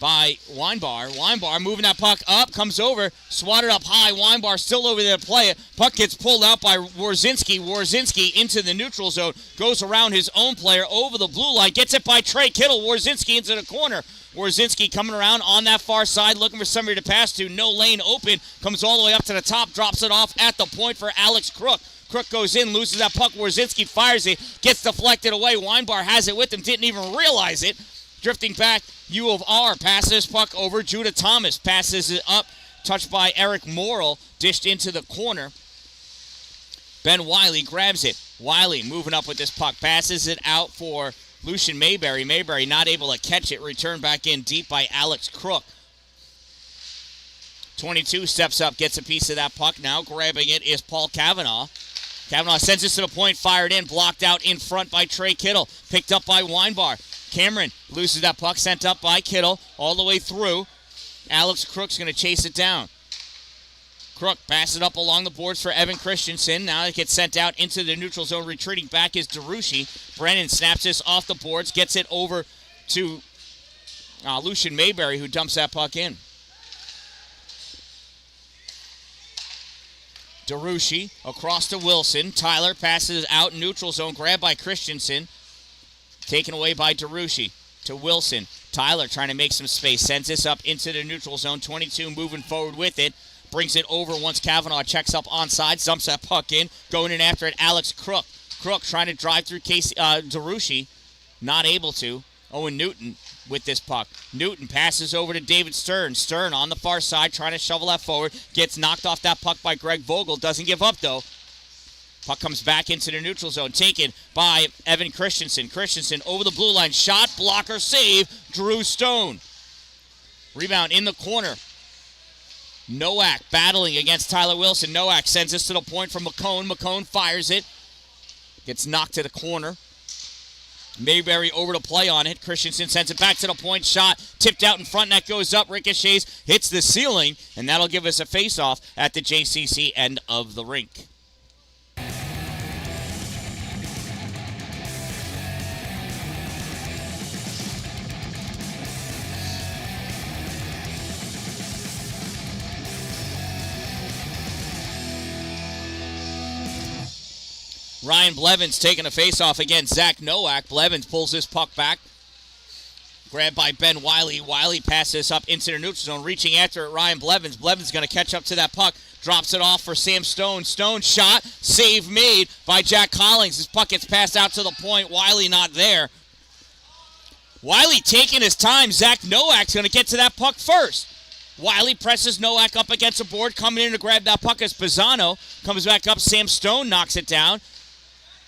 by Weinbar. Weinbar moving that puck up, comes over, swatted up high. Weinbar still over there to play it. Puck gets pulled out by Warzinski. Warzinski into the neutral zone, goes around his own player over the blue line, gets it by Trey Kittle. Warzinski into the corner. Warzinski coming around on that far side, looking for somebody to pass to. No lane open. Comes all the way up to the top, drops it off at the point for Alex Crook. Crook goes in, loses that puck. Warzinski fires it, gets deflected away. Weinbar has it with him, didn't even realize it. Drifting back, U of R passes this puck over. Judah Thomas passes it up, touched by Eric Morrill, dished into the corner. Ben Wiley grabs it. Wiley moving up with this puck, passes it out for Lucian Mayberry. Mayberry not able to catch it. Returned back in deep by Alex Crook. 22 steps up, gets a piece of that puck. Now grabbing it is Paul Cavanaugh. Cavanaugh sends this to the point, fired in, blocked out in front by Trey Kittle. Picked up by Weinbar. Cameron loses that puck, sent up by Kittle all the way through. Alex Crook's going to chase it down. Crook passes it up along the boards for Evan Christensen. Now it gets sent out into the neutral zone. Retreating back is DeRouche. Brennan snaps this off the boards, gets it over to Lucian Mayberry, who dumps that puck in. DeRouche across to Wilson. Tyler passes out neutral zone, grabbed by Christensen. Taken away by DeRouche to Wilson. Tyler trying to make some space. Sends this up into the neutral zone. 22 moving forward with it. Brings it over once Cavanaugh checks up onside. Dumps that puck in. Going in after it, Alex Crook. Crook trying to drive through DeRouche. Not able to. Owen Newton with this puck. Newton passes over to David Stern. Stern on the far side trying to shovel that forward. Gets knocked off that puck by Greg Vogel. Doesn't give up though. Puck comes back into the neutral zone. Taken by Evan Christensen. Christensen over the blue line. Shot, blocker, save. Drew Stone. Rebound in the corner. Nowak battling against Tyler Wilson. Nowak sends this to the point from McCone. McCone fires it. Gets knocked to the corner. Mayberry over to play on it. Christensen sends it back to the point. Shot tipped out in front. Net goes up. Ricochets, hits the ceiling, and that'll give us a face-off at the JCC end of the rink. Ryan Blevins taking a face-off against Zach Nowak. Blevins pulls his puck back. Grabbed by Ben Wiley. Wiley passes up into the neutral zone. Reaching after it, Ryan Blevins. Blevins going to catch up to that puck. Drops it off for Sam Stone. Stone shot. Save made by Jack Collins. His puck gets passed out to the point. Wiley not there. Wiley taking his time. Zach Nowak's going to get to that puck first. Wiley presses Nowak up against the board. Coming in to grab that puck as Pisano comes back up. Sam Stone knocks it down.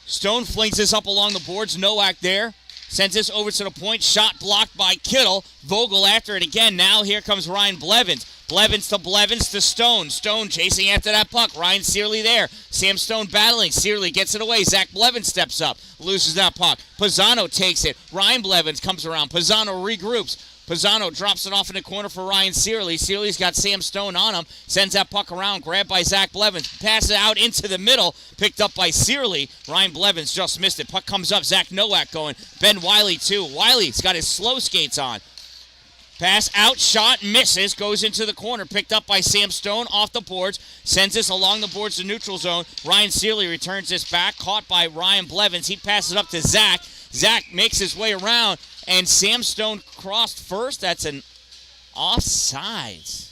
Stone flings this up along the boards. Nowak there. Sends this over to the point. Shot blocked by Kittle. Vogel after it again. Now here comes Ryan Blevins. Blevins to Stone. Stone chasing after that puck. Ryan Searley there. Sam Stone battling. Searley gets it away. Zach Blevins steps up. Loses that puck. Pisano takes it. Ryan Blevins comes around. Pisano regroups. Pisano drops it off in the corner for Ryan Searley. Searley's got Sam Stone on him. Sends that puck around. Grabbed by Zach Blevins. Passes it out into the middle. Picked up by Searley. Ryan Blevins just missed it. Puck comes up. Zach Nowak going. Ben Wiley too. Wiley's got his slow skates on. Pass out. Shot. Misses. Goes into the corner. Picked up by Sam Stone off the boards. Sends this along the boards to neutral zone. Ryan Searley returns this back. Caught by Ryan Blevins. He passes up to Zach. Zach makes his way around. And Sam Stone crossed first. That's an offsides.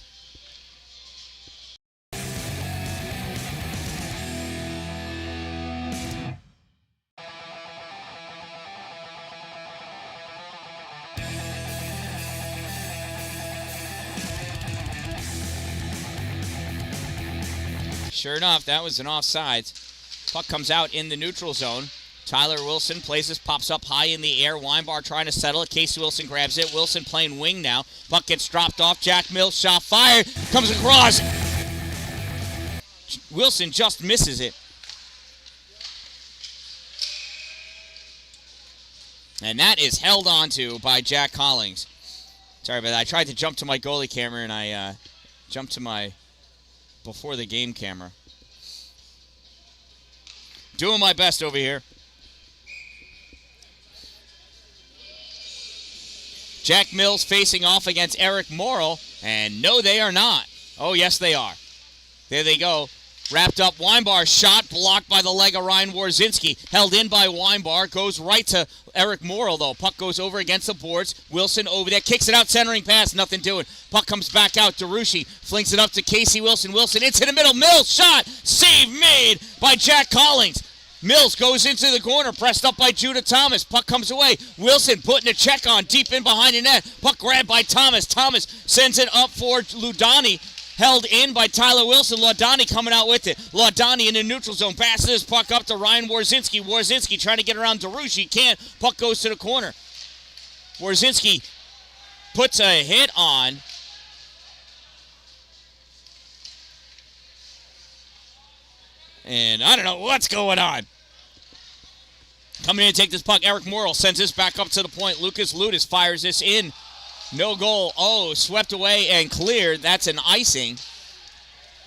Sure enough, that was an offsides. Puck comes out in the neutral zone. Tyler Wilson plays this, pops up high in the air. Weinbar trying to settle it. Casey Wilson grabs it. Wilson playing wing now. Puck gets dropped off. Jack Mills shot fired. Comes across. Wilson just misses it. And that is held onto by Jack Collins. Sorry about that. I tried to jump to my goalie camera and I jumped to my before the game camera. Doing my best over here. Jack Mills facing off against Eric Morrill, and no, they are not. Oh, yes, they are. There they go. Wrapped up. Weinbar shot blocked by the leg of Ryan Warzinski. Held in by Weinbar. Goes right to Eric Morrill, though. Puck goes over against the boards. Wilson over there. Kicks it out. Centering pass. Nothing doing. Puck comes back out. DeRushi flings it up to Casey Wilson. Wilson into the middle. Mills shot. Save made by Jack Collins. Mills goes into the corner, pressed up by Judah Thomas. Puck comes away. Wilson putting a check on deep in behind the net. Puck grabbed by Thomas. Thomas sends it up for Ludani. Held in by Tyler Wilson. Laudani coming out with it. Laudani in the neutral zone. Passes his puck up to Ryan Warzinski. Warzinski trying to get around DeRushi. Can't. Puck goes to the corner. Warzinski puts a hit on. And I don't know what's going on. Coming in to take this puck, Eric Morrill sends this back up to the point. Lucas Ludis fires this in. No goal. Oh, swept away and cleared. That's an icing.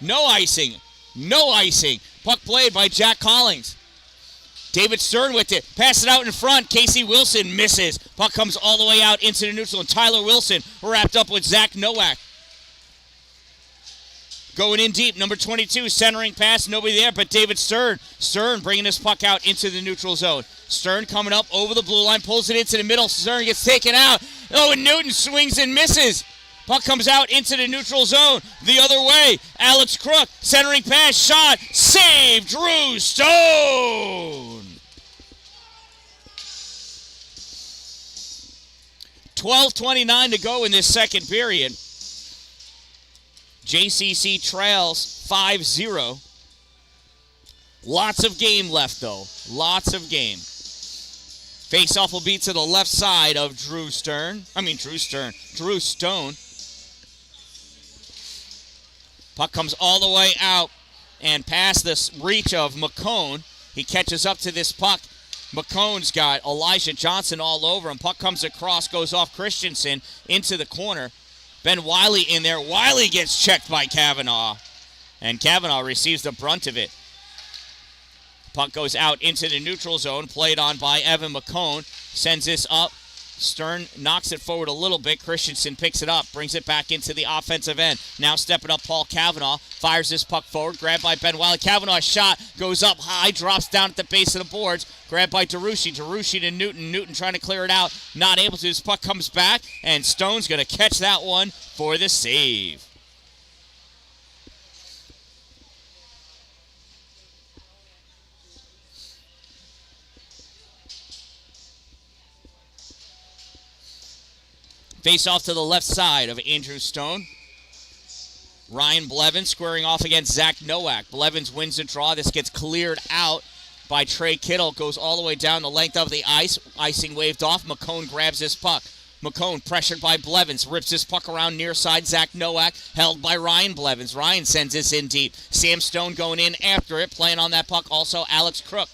No icing. No icing. Puck played by Jack Collins. David Stern with it. Pass it out in front. Casey Wilson misses. Puck comes all the way out into the neutral. And Tyler Wilson wrapped up with Zach Nowak. Going in deep, number 22, centering pass, nobody there but David Stern. Stern bringing this puck out into the neutral zone. Stern coming up over the blue line, pulls it into the middle. Stern gets taken out. Oh, and Newton swings and misses. Puck comes out into the neutral zone. The other way, Alex Crook, centering pass, shot, save, Drew Stone. 12:29 to go in this second period. JCC trails 5-0. Lots of game left, though. Lots of game. Face-off will be to the left side of Drew Stone. Puck comes all the way out and past this reach of McCone. He catches up to this puck. McCone's got Elijah Johnson all over him. Puck comes across, goes off Christensen into the corner. Ben Wiley in there. Wiley gets checked by Kavanaugh, and Kavanaugh receives the brunt of it. Puck goes out into the neutral zone, played on by Evan McCone. Sends this up. Stern knocks it forward a little bit. Christensen picks it up, brings it back into the offensive end. Now stepping up, Paul Kavanaugh fires this puck forward, grabbed by Ben Wiley. Kavanaugh's shot goes up high, drops down at the base of the boards, grabbed by DeRushi. DeRushi to Newton. Newton trying to clear it out, not able to. His puck comes back, and Stone's going to catch that one for the save. Face off to the left side of Andrew Stone. Ryan Blevins squaring off against Zach Nowak. Blevins wins the draw. This gets cleared out by Trey Kittle. Goes all the way down the length of the ice. Icing waved off. McCone grabs this puck. McCone pressured by Blevins. Rips this puck around near side. Zach Nowak held by Ryan Blevins. Ryan sends this in deep. Sam Stone going in after it. Playing on that puck also Alex Crook.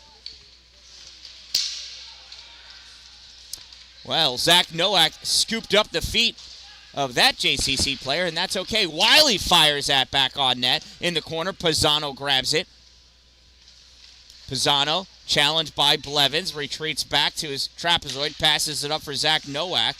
Well, Zach Nowak scooped up the feet of that JCC player, and that's okay. Wiley fires that back on net in the corner. Pisano grabs it. Pisano, challenged by Blevins, retreats back to his trapezoid, passes it up for Zach Nowak.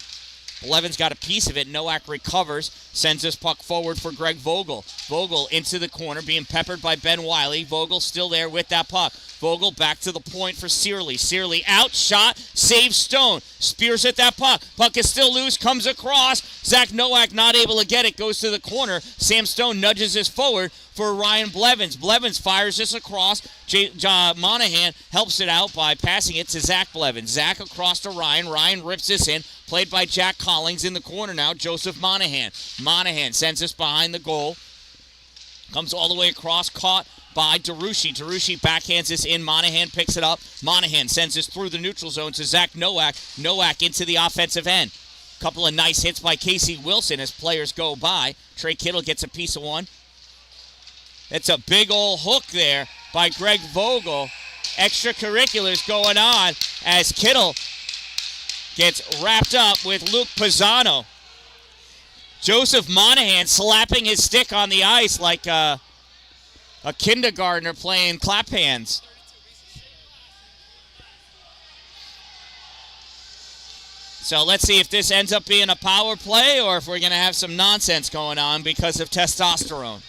Blevins got a piece of it. Nowak recovers, sends this puck forward for Greg Vogel. Vogel into the corner, being peppered by Ben Wiley. Vogel still there with that puck. Vogel back to the point for Searly. Searly out, shot, saves Stone. Spears at that puck. Puck is still loose, comes across. Zach Nowak not able to get it, goes to the corner. Sam Stone nudges this forward for Ryan Blevins. Blevins fires this across. Monahan helps it out by passing it to Zach Blevins. Zach across to Ryan. Ryan rips this in. Played by Jack Collins in the corner now. Joseph Monahan. Monahan sends this behind the goal. Comes all the way across, caught by DeRushi. DeRushi backhands this in. Monahan picks it up. Monahan sends this through the neutral zone to Zach Nowak. Nowak into the offensive end. Couple of nice hits by Casey Wilson as players go by. Trey Kittle gets a piece of one. It's a big old hook there by Greg Vogel. Extracurriculars going on as Kittle gets wrapped up with Luke Pisano. Joseph Monahan slapping his stick on the ice like a kindergartner playing clap hands. So let's see if this ends up being a power play or if we're going to have some nonsense going on because of testosterone.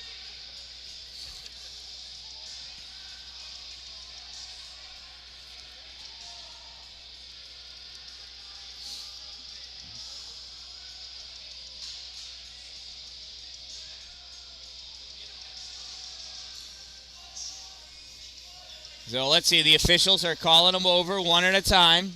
So let's see, the officials are calling them over one at a time.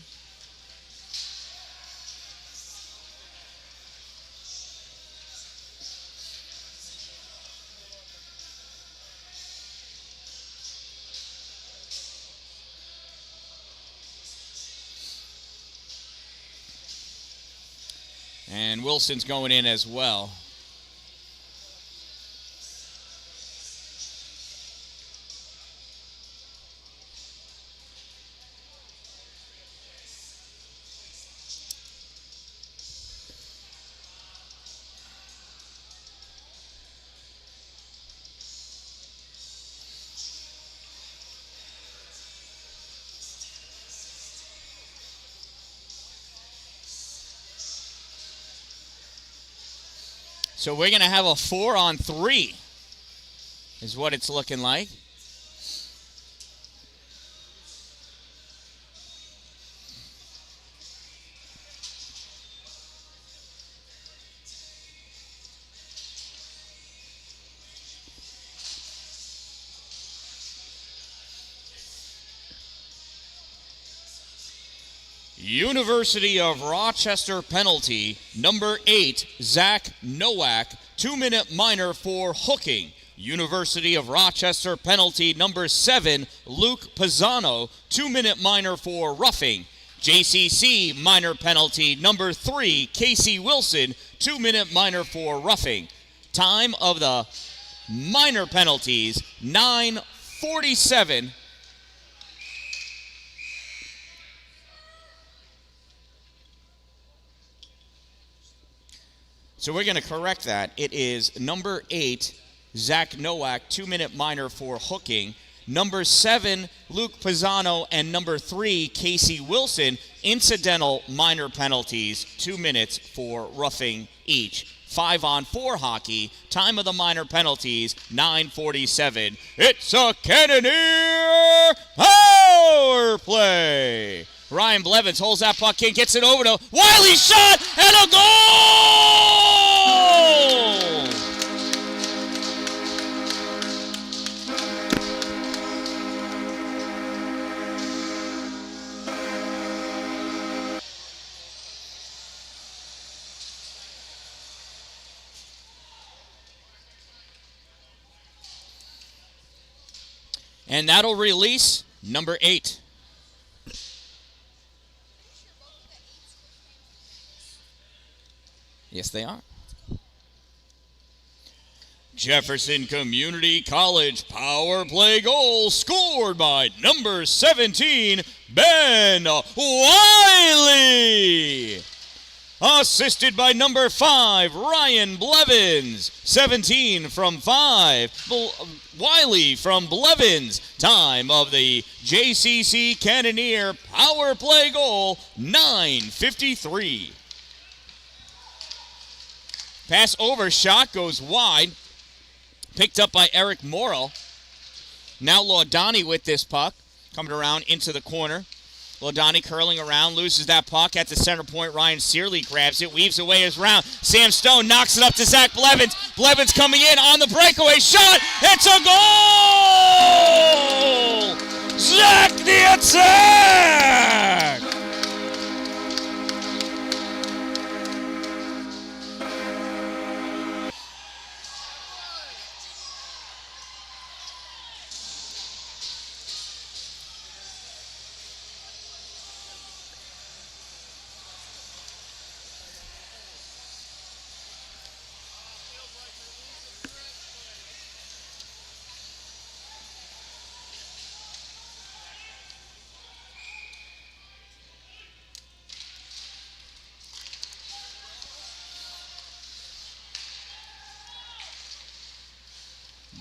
And Wilson's going in as well. So we're going to have a 4-on-3 is what it's looking like. University of Rochester penalty, number 8, Zach Nowak, 2-minute minor for hooking. University of Rochester penalty, number 7, Luke Pisano, 2-minute minor for roughing. JCC minor penalty, number 3, Casey Wilson, 2-minute minor for roughing. Time of the minor penalties, 9:47. So we're going to correct that. It is number 8, Zach Nowak, 2-minute minor for hooking. Number 7, Luke Pisano, and number 3, Casey Wilson, incidental minor penalties, 2 minutes for roughing each. 5-on-4 hockey, time of the minor penalties, 9:47. It's a Cannoneer power play. Ryan Blevins holds that puck in, gets it over to Wiley, shot, and a goal! And that'll release number 8. Yes, they are. Jefferson Community College power play goal scored by number 17, Ben Wiley. Assisted by number 5, Ryan Blevins. 17 from 5, Wiley from Blevins. Time of the JCC Cannoneer power play goal, 9:53. Pass over, shot goes wide. Picked up by Eric Morrill. Now Laudani with this puck. Coming around into the corner. Laudani curling around, loses that puck at the center point. Ryan Searley grabs it, weaves away his round. Sam Stone knocks it up to Zach Blevins. Blevins coming in on the breakaway shot. It's a goal! Zach the attack!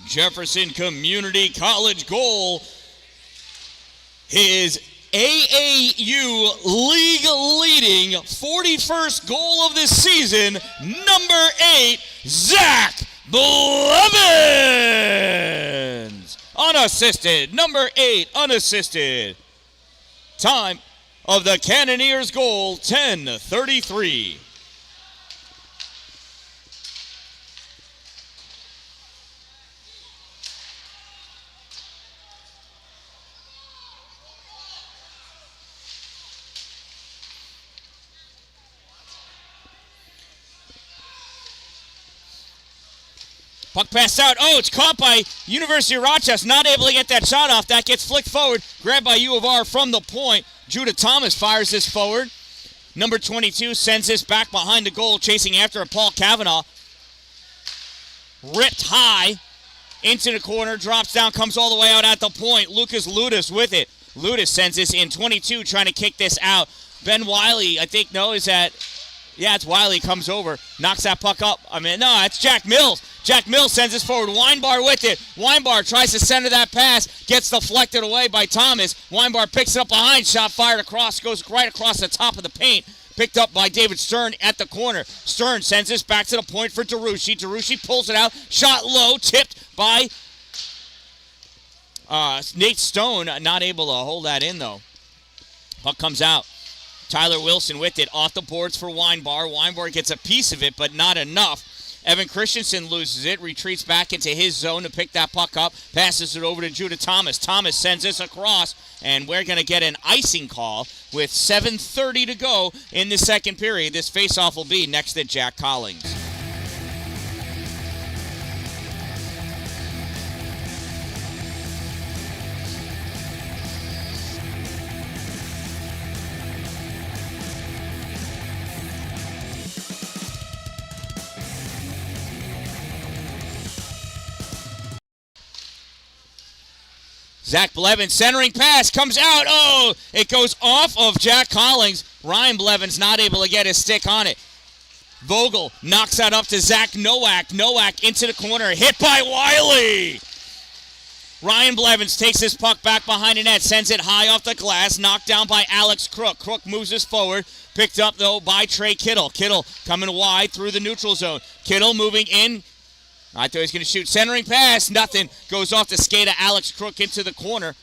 Jefferson Community College goal, his AAU league-leading 41st goal of this season, number 8, Zach Blevins. Unassisted, number 8, unassisted. Time of the Cannoneers goal, 10:33. Puck passed out. Oh, it's caught by University of Rochester. Not able to get that shot off. That gets flicked forward. Grabbed by U of R from the point. Judah Thomas fires this forward. Number 22 sends this back behind the goal, chasing after a Paul Kavanaugh. Ripped high into the corner. Drops down. Comes all the way out at the point. Lucas Ludus with it. Ludus sends this in. 22 trying to kick this out. Ben Wiley, I think, knows that. Yeah, it's Wiley, comes over, knocks that puck up. No, it's Jack Mills. Jack Mills sends this forward. Weinbar with it. Weinbar tries to center that pass, gets deflected away by Thomas. Weinbar picks it up behind, shot fired across, goes right across the top of the paint. Picked up by David Stern at the corner. Stern sends this back to the point for DeRushi. DeRushi pulls it out, shot low, tipped by Nate Stone. Not able to hold that in, though. Puck comes out. Tyler Wilson with it, off the boards for Weinbar. Weinbar gets a piece of it, but not enough. Evan Christensen loses it, retreats back into his zone to pick that puck up, passes it over to Judah Thomas. Thomas sends this across, and we're going to get an icing call with 7:30 to go in the second period. This faceoff will be next to Jack Collins. Zach Blevins, centering pass, comes out. Oh, it goes off of Jack Collins. Ryan Blevins not able to get his stick on it. Vogel knocks that up to Zach Nowak. Nowak into the corner, hit by Wiley. Ryan Blevins takes this puck back behind the net, sends it high off the glass, knocked down by Alex Crook. Crook moves this forward, picked up, though, by Trey Kittle. Kittle coming wide through the neutral zone. Kittle moving in. I thought he was going to shoot. Centering pass, nothing. Goes off the skate of Alex Crook into the corner.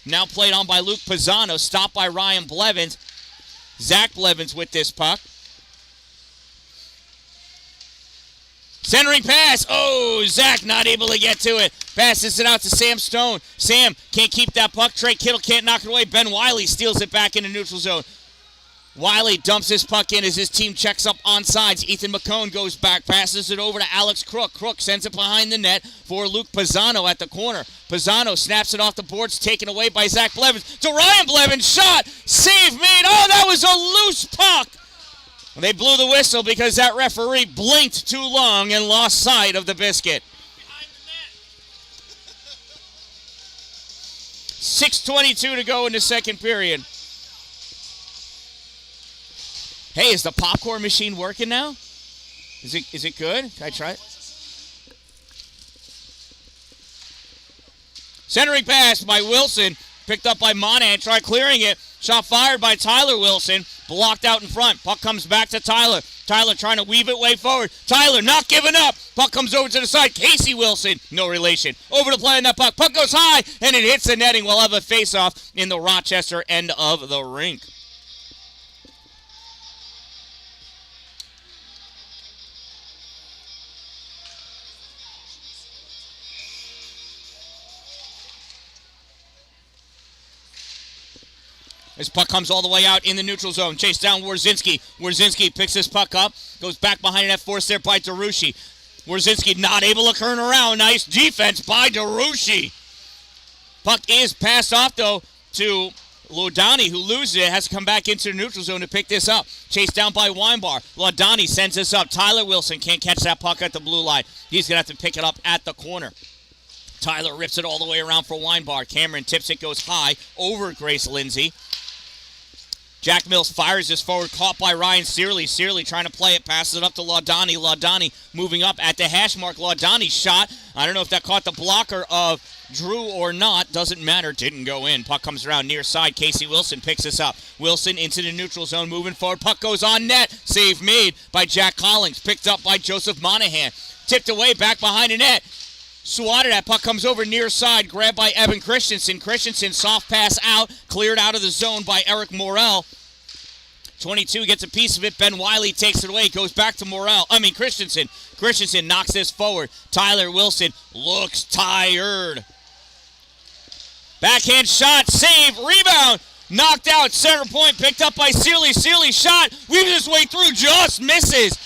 Now played on by Luke Pisano, stopped by Ryan Blevins. Zach Blevins with this puck. Centering pass. Oh, Zach not able to get to it. Passes it out to Sam Stone. Sam can't keep that puck. Trey Kittle can't knock it away. Ben Wiley steals it back in the neutral zone. Wiley dumps his puck in as his team checks up on sides. Ethan McCone goes back, passes it over to Alex Crook. Crook sends it behind the net for Luke Pisano at the corner. Pisano snaps it off the boards, taken away by Zach Blevins. To Ryan Blevins, shot, save made. Oh, that was a loose puck. They blew the whistle because that referee blinked too long and lost sight of the biscuit. 6:22 to go in the second period. Hey, is the popcorn machine working now? Is it good? Can I try it? Centering pass by Wilson. Picked up by Monahan. Tried clearing it. Shot fired by Tyler Wilson. Blocked out in front. Puck comes back to Tyler. Tyler trying to weave it way forward. Tyler not giving up. Puck comes over to the side. Casey Wilson, no relation. Over to play on that puck. Puck goes high, and it hits the netting. We'll have a face-off in the Rochester end of the rink. This puck comes all the way out in the neutral zone. Chased down Wierzynski. Wierzynski picks this puck up. Goes back behind that force there by DeRushi. Wierzynski not able to turn around. Nice defense by DeRushi. Puck is passed off, though, to Lodani, who loses it. Has to come back into the neutral zone to pick this up. Chased down by Weinbar. Lodani sends this up. Tyler Wilson can't catch that puck at the blue line. He's going to have to pick it up at the corner. Tyler rips it all the way around for Weinbar. Cameron tips it, goes high over Grace Lindsay. Jack Mills fires this forward, caught by Ryan Searley. Searley trying to play it, passes it up to Laudani. Laudani moving up at the hash mark. Laudani's shot. I don't know if that caught the blocker of Drew or not. Doesn't matter. Didn't go in. Puck comes around near side. Casey Wilson picks this up. Wilson into the neutral zone, moving forward. Puck goes on net. Save made by Jack Collins. Picked up by Joseph Monahan. Tipped away back behind the net. Swatted at puck comes over near side, grabbed by Evan Christensen. Christensen soft pass out, cleared out of the zone by Eric Morrell. 22 gets a piece of it. Ben Wiley takes it away, goes back to Christensen. Christensen knocks this forward. Tyler Wilson looks tired. Backhand shot, save, rebound, knocked out, center point, picked up by Searley. Searley shot, weaves his way through, just misses.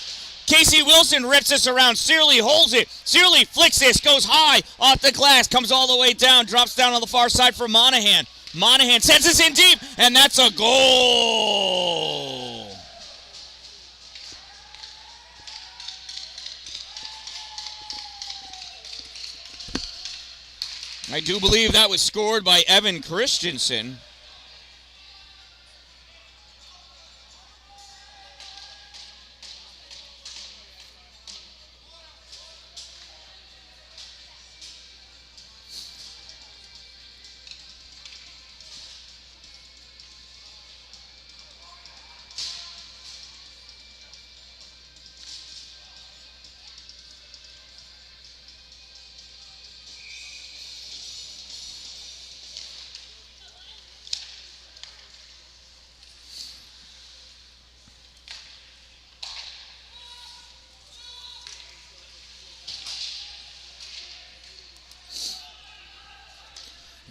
Casey Wilson rips this around. Searley holds it. Searley flicks this, goes high off the glass, comes all the way down, drops down on the far side for Monahan. Monahan sends this in deep, and that's a goal. I do believe that was scored by Evan Christensen.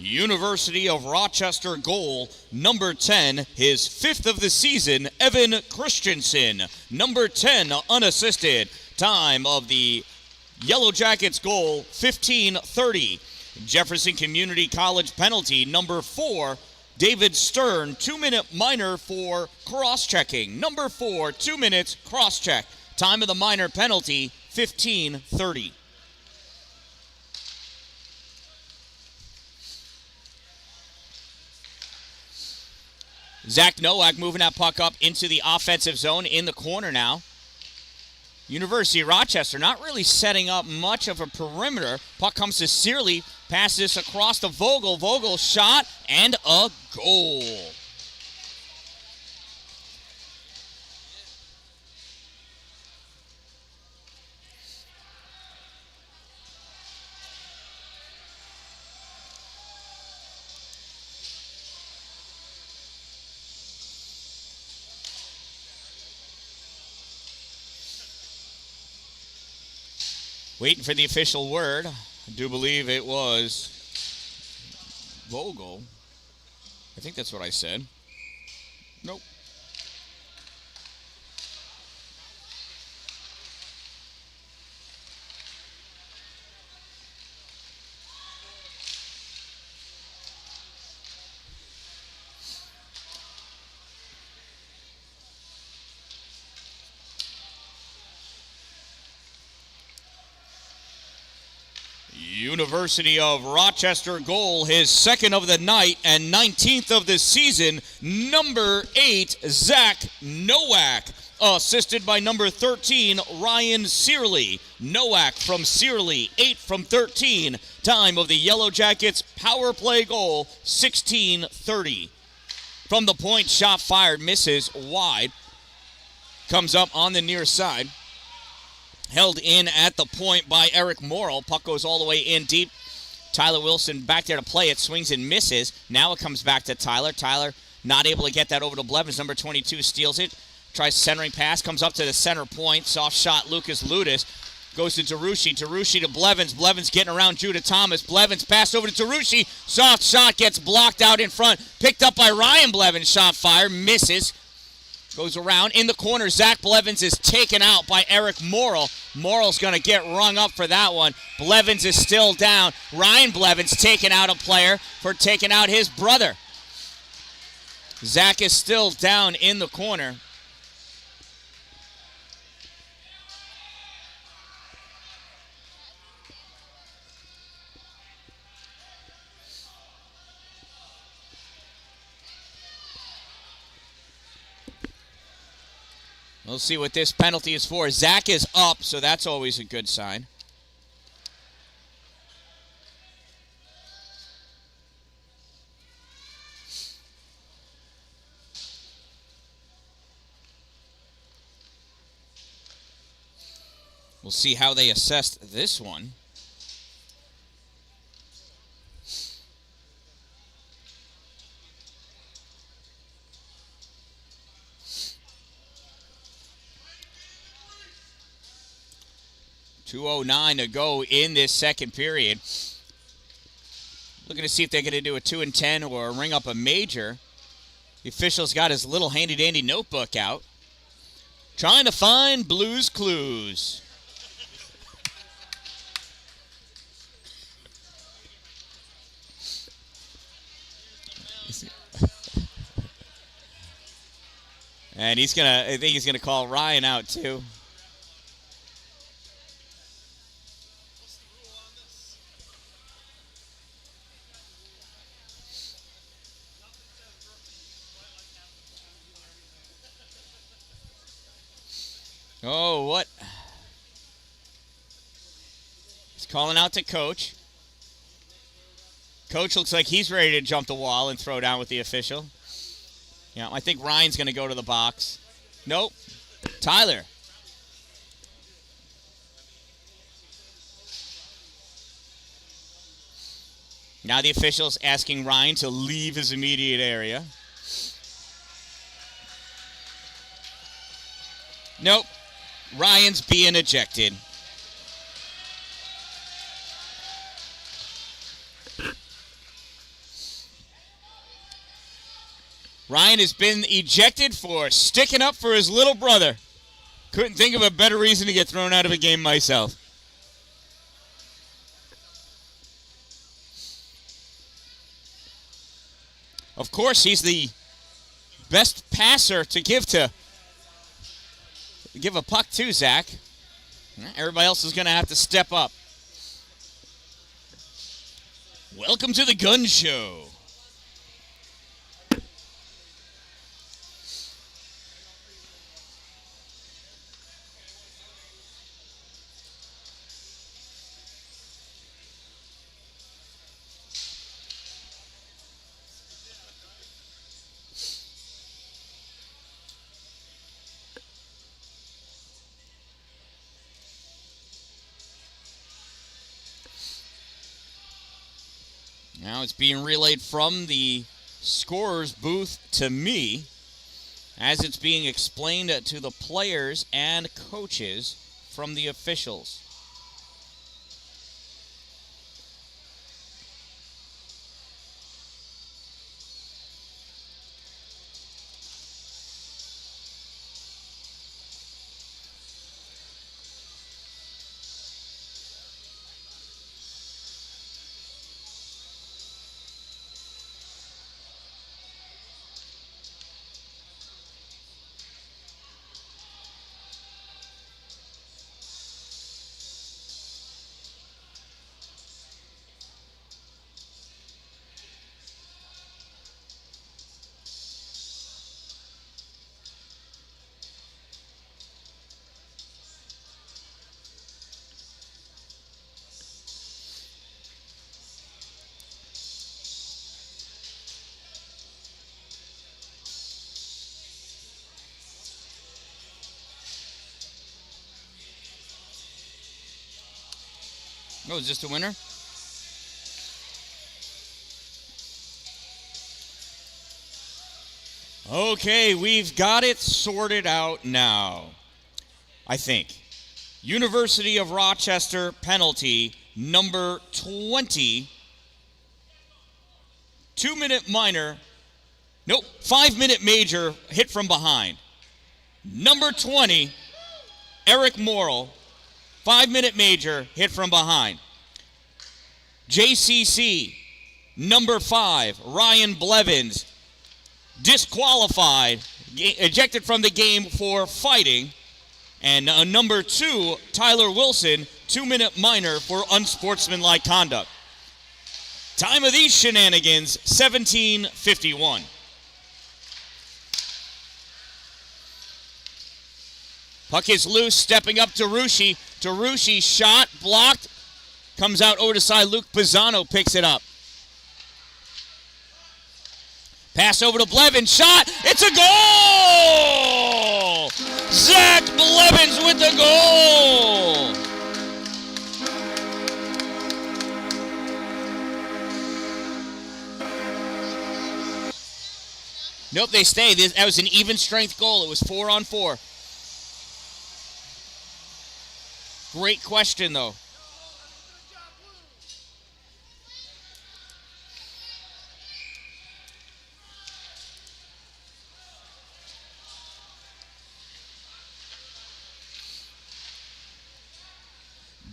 University of Rochester goal, number 10, his 5th of the season, Evan Christensen. Number 10, unassisted. Time of the Yellowjackets goal, 15:30. Jefferson Community College penalty, number 4, David Stern, 2-minute minor for cross-checking. Number 4, 2 minutes, cross-check. Time of the minor penalty, 15:30. Zach Nowak moving that puck up into the offensive zone in the corner now. University of Rochester not really setting up much of a perimeter. Puck comes to Searly, passes across to Vogel. Vogel shot and a goal. Waiting for the official word. I do believe it was Vogel. I think that's what I said. Nope. University of Rochester goal, his second of the night and 19th of the season, number 8, Zach Nowak, assisted by number 13, Ryan Searly. Nowak from Searly, 8 from 13. Time of the Yellowjackets power play goal, 16:30. From the point, shot fired, misses wide. Comes up on the near side. Held in at the point by Eric Morrill. Puck goes all the way in deep. Tyler Wilson back there to play it. Swings and misses. Now it comes back to Tyler. Tyler not able to get that over to Blevins. Number 22 steals it. Tries centering pass. Comes up to the center point. Soft shot Lucas Ludis. Goes to Tarushi. Tarushi to Blevins. Blevins getting around Judah Thomas. Blevins pass over to Tarushi. Soft shot gets blocked out in front. Picked up by Ryan Blevins. Shot fire. Misses. Goes around in the corner. Zach Blevins is taken out by Eric Morrill. Morrill's going to get rung up for that one. Blevins is still down. Ryan Blevins taking out a player for taking out his brother. Zach is still down in the corner. We'll see what this penalty is for. Zach is up, so that's always a good sign. We'll see how they assessed this one. .209 to go in this second period. Looking to see if they're going to do a 2 and 10 or ring up a major. The official's got his little handy-dandy notebook out. Trying to find Blue's Clues. And I think he's gonna call Ryan out too. Oh, what? He's calling out to Coach. Coach looks like he's ready to jump the wall and throw down with the official. Yeah, I think Ryan's going to go to the box. Nope. Tyler. Now the official's asking Ryan to leave his immediate area. Nope. Ryan's being ejected. Ryan has been ejected for sticking up for his little brother. Couldn't think of a better reason to get thrown out of a game myself. Of course, he's the best passer to give a puck to, Zach. Everybody else is going to have to step up. Welcome to the gun show. Now it's being relayed from the scorer's booth to me as it's being explained to the players and coaches from the officials. Oh, is this the winner? Okay, we've got it sorted out now, I think. University of Rochester penalty number 20. 2-minute minor. Nope, 5-minute major hit from behind. Number 20, Eric Morrill. 5-minute major hit from behind. JCC, number 5, Ryan Blevins, disqualified, ejected from the game for fighting. And number 2, Tyler Wilson, 2-minute minor for unsportsmanlike conduct. Time of these shenanigans, 17:51. Puck is loose, stepping up to Rushi. Rushi, shot, blocked, comes out over the side. Luke Pisano picks it up. Pass over to Blevins, shot, it's a goal! Zach Blevins with the goal! Nope, they stay. That was an even strength goal. It was 4-on-4. Great question, though.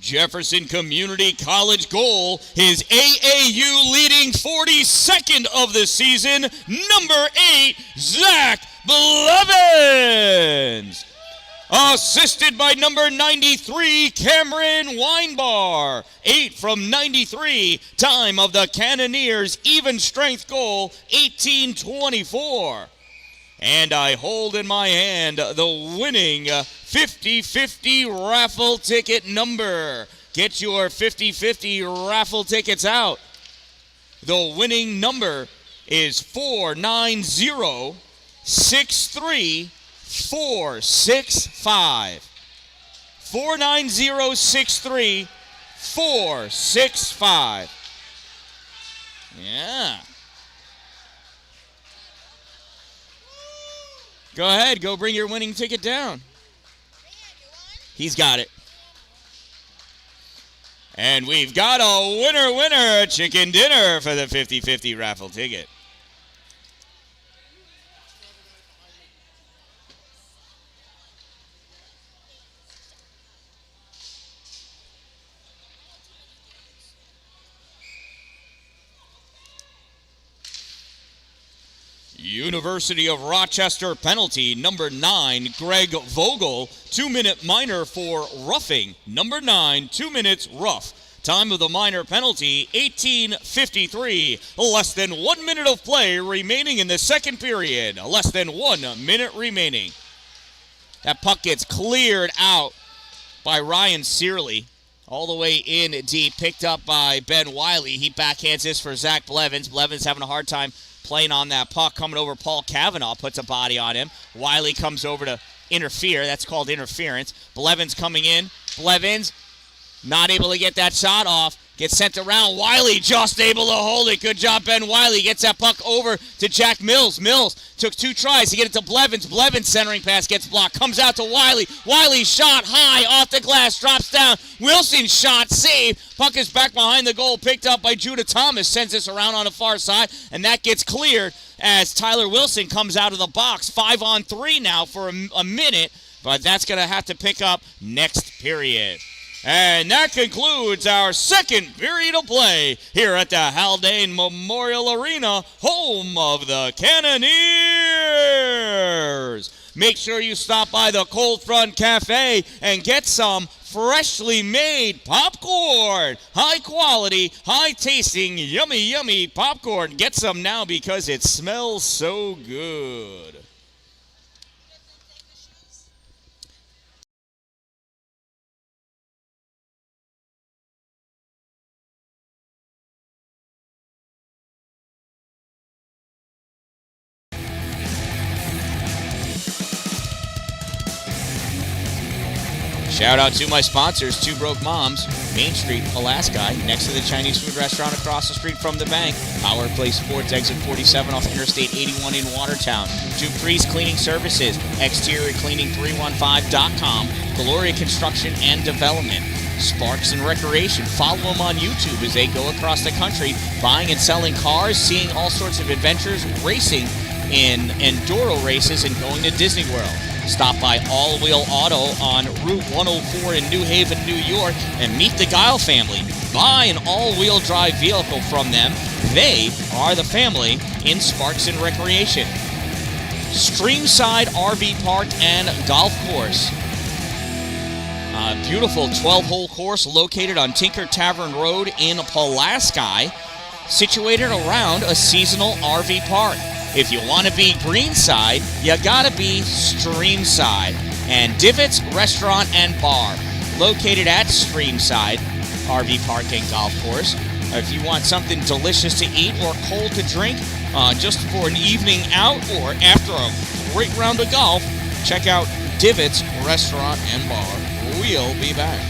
Jefferson Community College goal, his AAU leading 42nd of the season, number 8, Zach Blevins. Assisted by number 93, Cameron Weinbar. 8 from 93. Time of the Cannoneers, even strength goal, 18:24. And I hold in my hand the winning 50-50 raffle ticket number. Get your 50-50 raffle tickets out. The winning number is 49063. 465. 49063 465. Yeah. Go ahead, go bring your winning ticket down. He's got it. And we've got a winner, chicken dinner for the 50-50 raffle ticket. University of Rochester penalty, number 9, Greg Vogel, 2-minute minor for roughing. Number 9, 2 minutes rough. Time of the minor penalty, 18:53. Less than 1 minute of play remaining in the second period. Less than 1 minute remaining. That puck gets cleared out by Ryan Searley. All the way in deep, picked up by Ben Wiley. He backhands this for Zach Blevins. Blevins having a hard time playing on that puck. Coming over, Paul Cavanaugh puts a body on him. Wiley comes over to interfere. That's called interference. Blevins coming in. Blevins not able to get that shot off. Gets sent around. Wiley just able to hold it. Good job, Ben Wiley. Gets that puck over to Jack Mills. Mills took 2 tries to get it to Blevins. Blevins centering pass gets blocked. Comes out to Wiley. Wiley shot high off the glass. Drops down. Wilson shot saved. Puck is back behind the goal. Picked up by Judah Thomas. Sends this around on the far side. And that gets cleared as Tyler Wilson comes out of the box. 5-on-3 now for a minute. But that's going to have to pick up next period. And that concludes our second period of play here at the Haldane Memorial Arena, home of the Cannoneers. Make sure you stop by the Cold Front Cafe and get some freshly made popcorn. High quality, high tasting, yummy, yummy popcorn. Get some now because it smells so good. Shout out to my sponsors, Two Broke Moms, Main Street, Alaska, next to the Chinese food restaurant across the street from the bank. Power Play Sports, exit 47 off Interstate 81 in Watertown. Dupree's Cleaning Services, exterior cleaning 315.com. Gloria Construction and Development. Sparks and Recreation. Follow them on YouTube as they go across the country, buying and selling cars, seeing all sorts of adventures, racing in enduro races, and going to Disney World. Stop by All Wheel Auto on Route 104 in New Haven, New York, and meet the Guile family. Buy an all-wheel drive vehicle from them. They are the family in Sparks and Recreation. Streamside RV Park and Golf Course. A beautiful 12-hole course located on Tinker Tavern Road in Pulaski, situated around a seasonal RV park. If you want to be greenside, you gotta be streamside. And Divots Restaurant and Bar, located at Streamside RV Park and Golf Course. If you want something delicious to eat or cold to drink, just for an evening out or after a great round of golf, check out Divots Restaurant and Bar. We'll be back.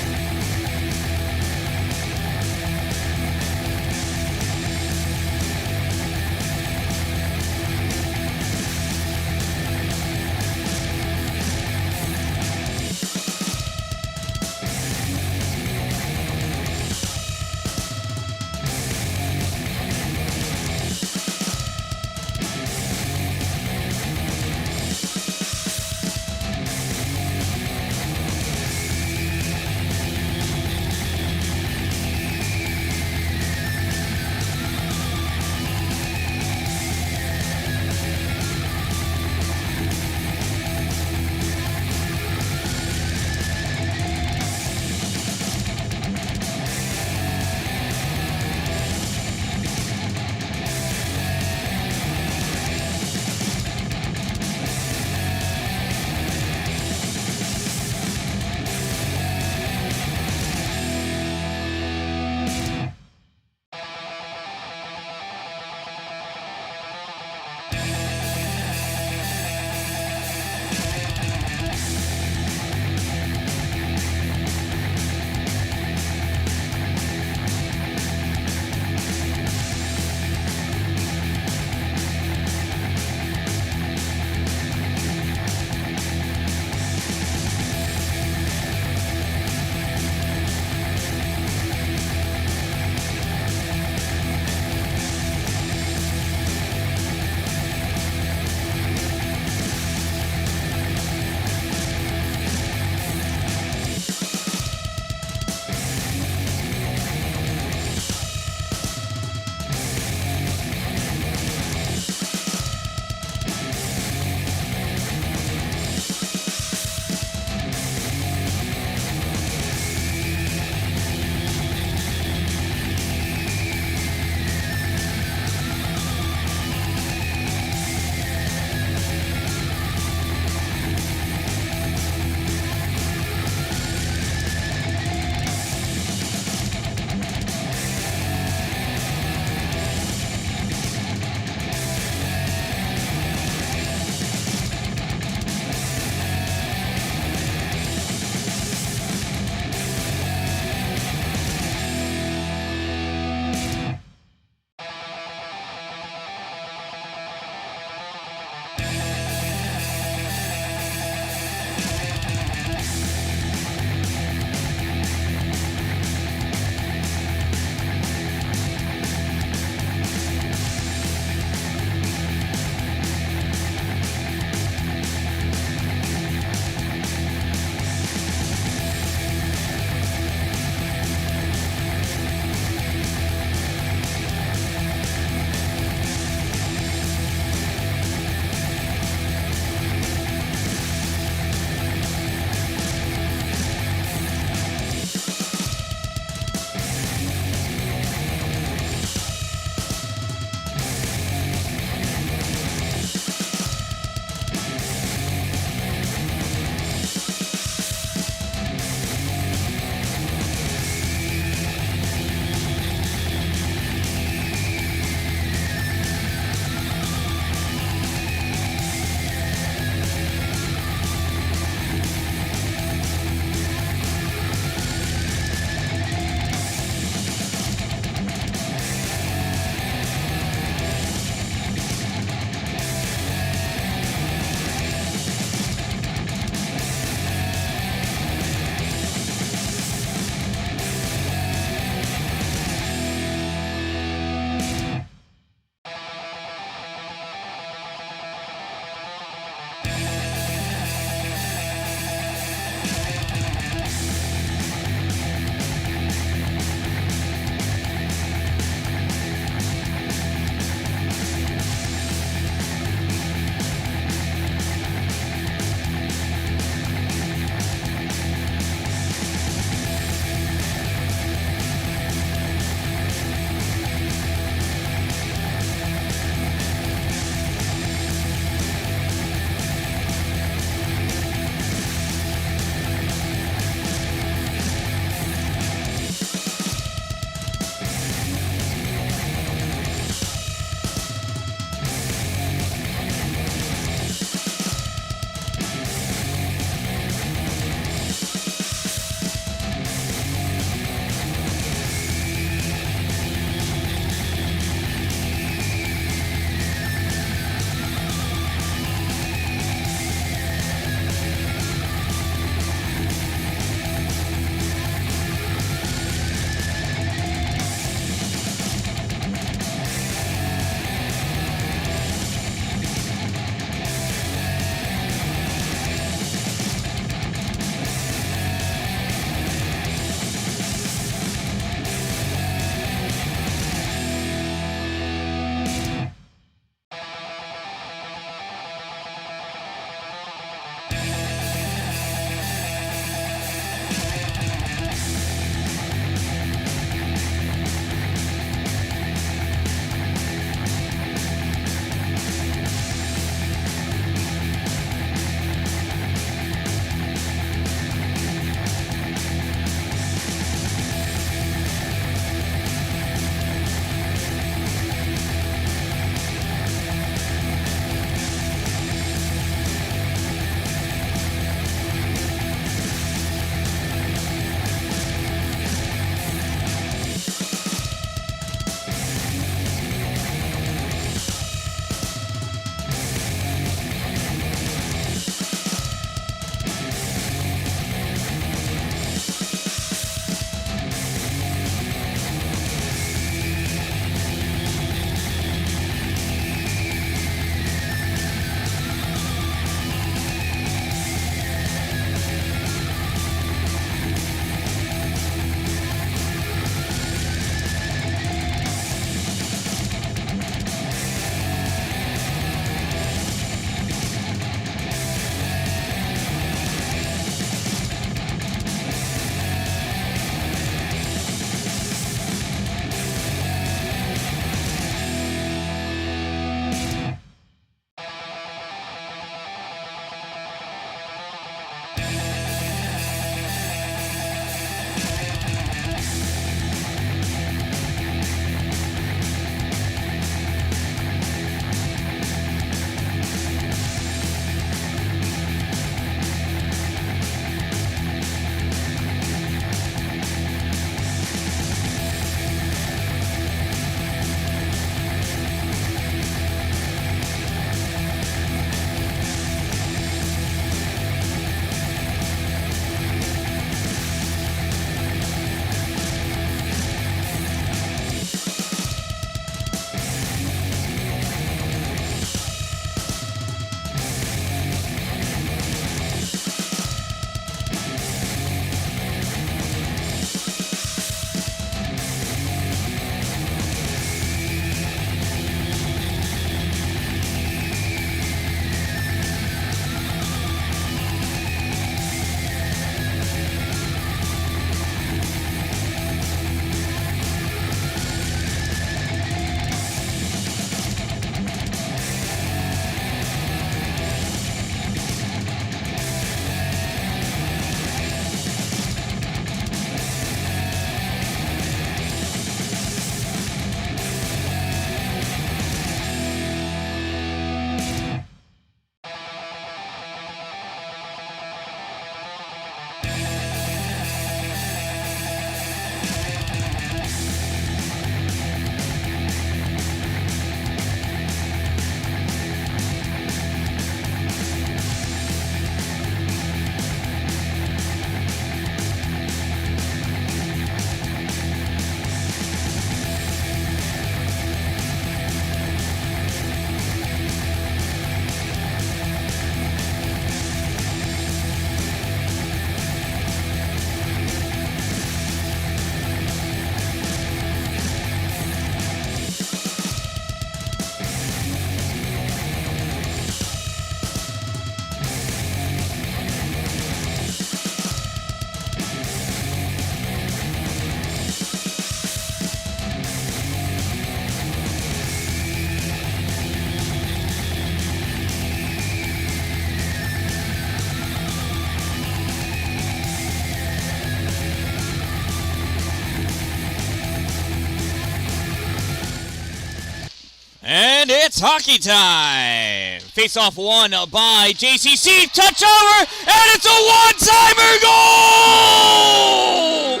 And it's hockey time. Face-off won by JCC. Touch over, and it's a one-timer goal!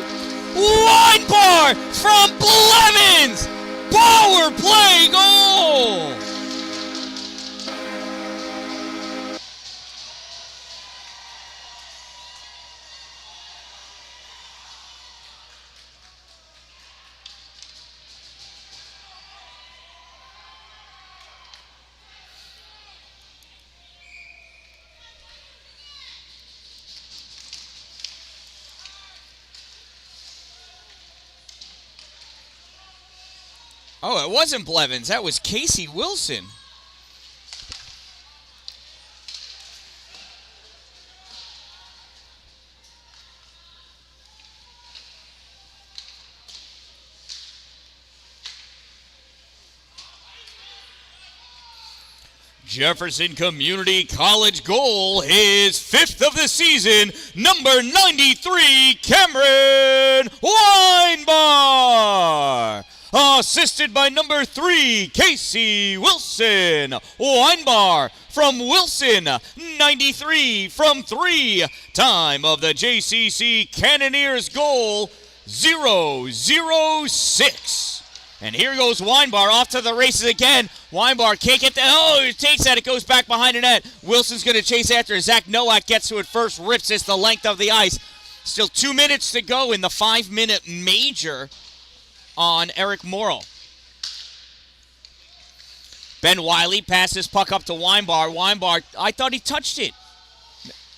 Wine bar from Blevins. Power play goal! Oh, it wasn't Blevins. That was Casey Wilson. Jefferson Community College goal, his 5th of the season, number 93, Cameron Weinbar. Assisted by number 3, Casey Wilson. Weinbar from Wilson, 93 from 3. Time of the JCC Cannoneers goal, 0-0-6. And here goes Weinbar off to the races again. Weinbar can't get that. Oh, he takes that. It goes back behind the net. Wilson's going to chase after. Zach Nowak gets to it first, rips this the length of the ice. Still 2 minutes to go in the 5-minute major on Eric Morrill. Ben Wiley passes puck up to Weinbar. Weinbar, I thought he touched it.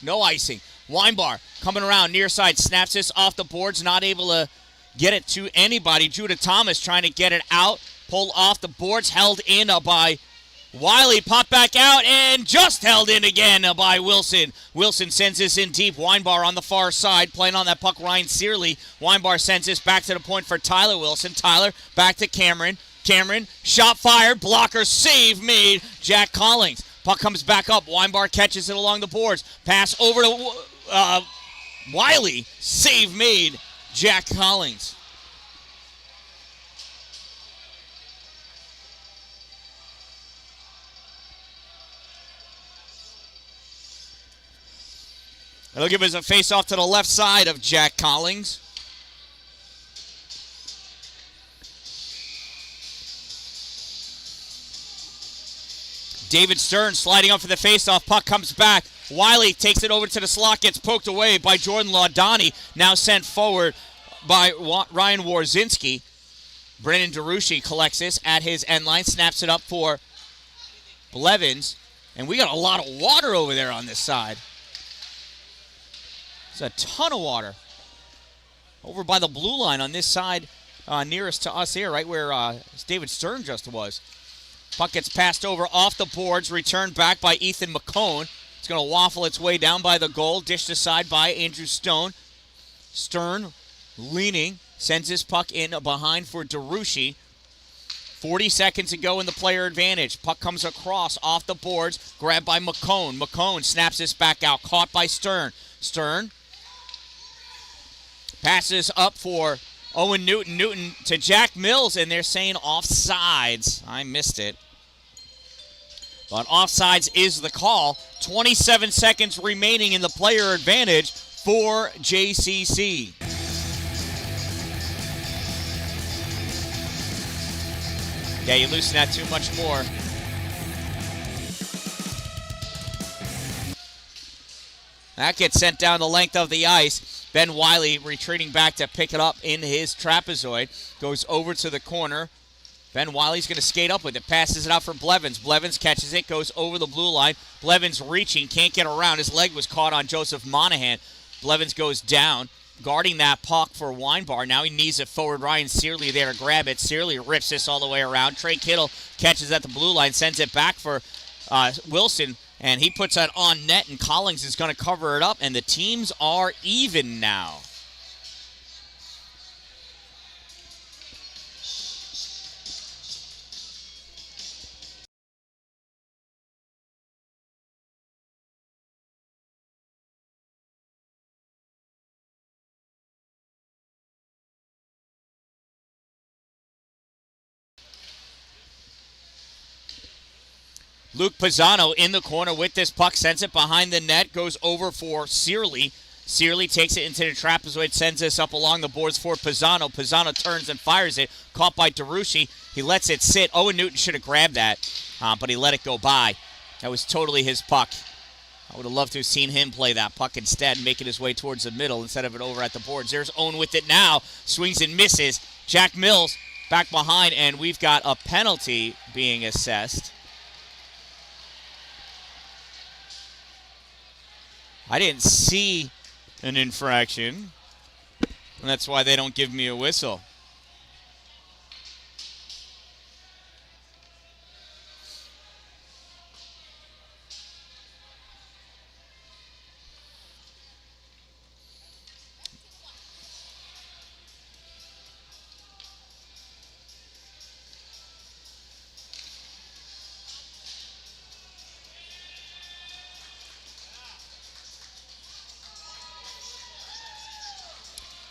No icing. Weinbar coming around near side, snaps this off the boards, not able to get it to anybody. Judah Thomas trying to get it out, pull off the boards, held in by Wiley, pop back out, and just held in again by Wilson. Wilson sends this in deep. Weinbar on the far side, playing on that puck, Ryan Searley. Weinbar sends this back to the point for Tyler Wilson. Tyler back to Cameron. Cameron, shot fired, blocker, save made, Jack Collins. Puck comes back up. Weinbar catches it along the boards. Pass over to Wiley, save made, Jack Collins. It'll give us a face-off to the left side of Jack Collins. David Stern sliding up for the face-off. Puck comes back. Wiley takes it over to the slot, gets poked away by Jordan Laudani. Now sent forward by Ryan Warzinski. Brennan DeRushi collects this at his end line, snaps it up for Blevins. And we got a lot of water over there on this side. It's a ton of water. Over by the blue line on this side, nearest to us here, right where David Stern just was. Puck gets passed over off the boards, returned back by Ethan McCone. It's going to waffle its way down by the goal, dished aside by Andrew Stone. Stern leaning, sends his puck in behind for DeRushi. 40 seconds to go in the player advantage. Puck comes across off the boards, grabbed by McCone. McCone snaps this back out, caught by Stern. Stern passes up for Owen Newton. Newton to Jack Mills, and they're saying offsides. I missed it. But offsides is the call. 27 seconds remaining in the player advantage for JCC. Yeah, you loosen that too much more. That gets sent down the length of the ice. Ben Wiley retreating back to pick it up in his trapezoid. Goes over to the corner. Ben Wiley's going to skate up with it. Passes it out for Blevins. Blevins catches it. Goes over the blue line. Blevins reaching. Can't get around. His leg was caught on Joseph Monahan. Blevins goes down. Guarding that puck for Weinbar. Now he knees it forward. Ryan Searley there to grab it. Searley rips this all the way around. Trey Kittle catches at the blue line. Sends it back for Wilson. And he puts that on net, and Collins is going to cover it up, and the teams are even now. Luke Pisano in the corner with this puck, sends it behind the net, goes over for Searly. Searly takes it into the trapezoid, sends this up along the boards for Pisano. Pisano turns and fires it, caught by DeRucci. He lets it sit. Owen Newton should have grabbed that, but he let it go by. That was totally his puck. I would have loved to have seen him play that puck instead, making his way towards the middle instead of it over at the boards. There's Owen with it now. Swings and misses. Jack Mills back behind, and we've got a penalty being assessed. I didn't see an infraction, and that's why they don't give me a whistle.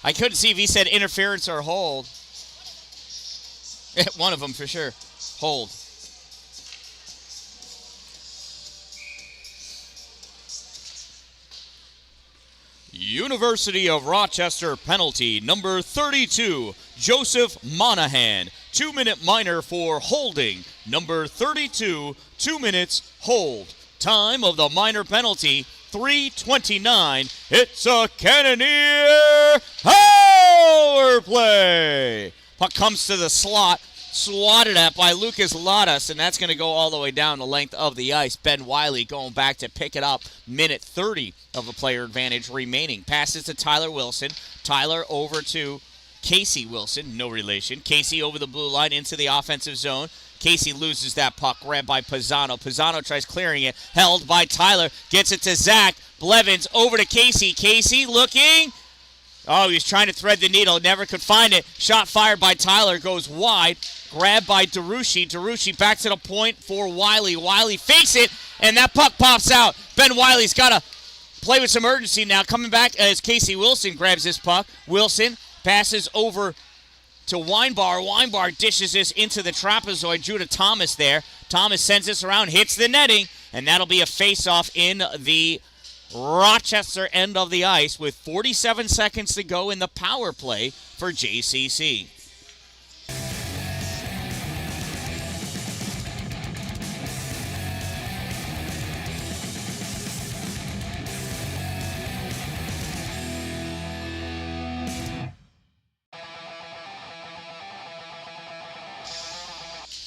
I couldn't see if he said interference or hold. One of them for sure. Hold. University of Rochester penalty number 32, Joseph Monahan. 2-minute minor for holding. Number 32, 2 minutes, hold. Time of the minor penalty, 3:29. It's a Cannoneer power play. Puck comes to the slot, swatted at by Lucas Ladas, and that's going to go all the way down the length of the ice. Ben Wiley going back to pick it up. Minute 30 of a player advantage remaining. Passes to Tyler Wilson. Tyler over to Casey Wilson, no relation. Casey over the blue line into the offensive zone. Casey loses that puck, grabbed by Pisano. Pisano tries clearing it, held by Tyler, gets it to Zach. Blevins over to Casey. Casey looking. Oh, he was trying to thread the needle, never could find it. Shot fired by Tyler, goes wide. Grabbed by DeRucci. DeRucci back to the point for Wiley. Wiley fakes it, and that puck pops out. Ben Wiley's got to play with some urgency now. Coming back as Casey Wilson grabs this puck. Wilson passes over to Weinbar. Weinbar dishes this into the trapezoid. Judah Thomas there. Thomas sends this around, hits the netting, and that'll be a face-off in the Rochester end of the ice with 47 seconds to go in the power play for JCC.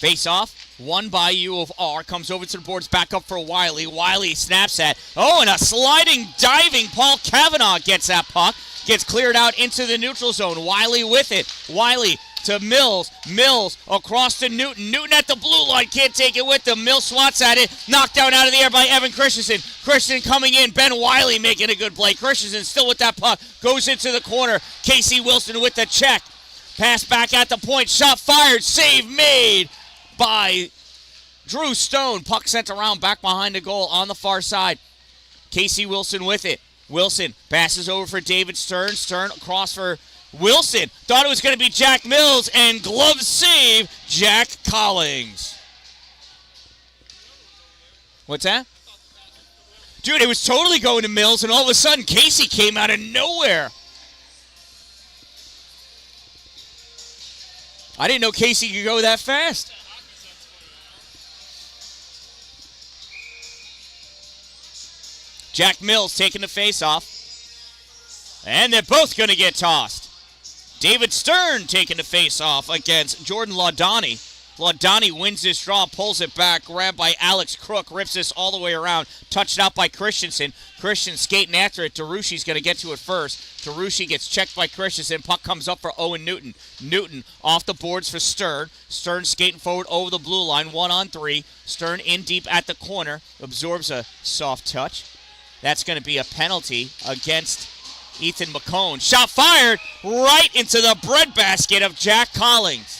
Face off, won by U of R, comes over to the boards, back up for Wiley. Wiley snaps at, and a sliding, diving Paul Kavanaugh gets that puck, gets cleared out into the neutral zone. Wiley with it. Wiley to Mills. Mills across to Newton. Newton at the blue line, can't take it with him. Mills swats at it, knocked down out of the air by Evan Christensen. Christensen coming in, Ben Wiley making a good play. Christensen still with that puck, goes into the corner. Casey Wilson with the check. Pass back at the point, shot fired, save made by Drew Stone. Puck sent around back behind the goal on the far side. Casey Wilson with it. Wilson passes over for David Stern. Stern across for Wilson. Thought it was going to be Jack Mills, and glove save, Jack Collins. What's that? Dude, it was totally going to Mills, and all of a sudden Casey came out of nowhere. I didn't know Casey could go that fast. Jack Mills taking the face-off. And they're both going to get tossed. David Stern taking the face-off against Jordan Laudani. Laudani wins this draw, pulls it back, grabbed by Alex Crook, rips this all the way around, touched out by Christensen. Christensen skating after it. DeRucci's going to get to it first. DeRucci gets checked by Christensen. Puck comes up for Owen Newton. Newton off the boards for Stern. Stern skating forward over the blue line, 1-on-3. Stern in deep at the corner, absorbs a soft touch. That's going to be a penalty against Ethan McCone. Shot fired right into the breadbasket of Jack Collins.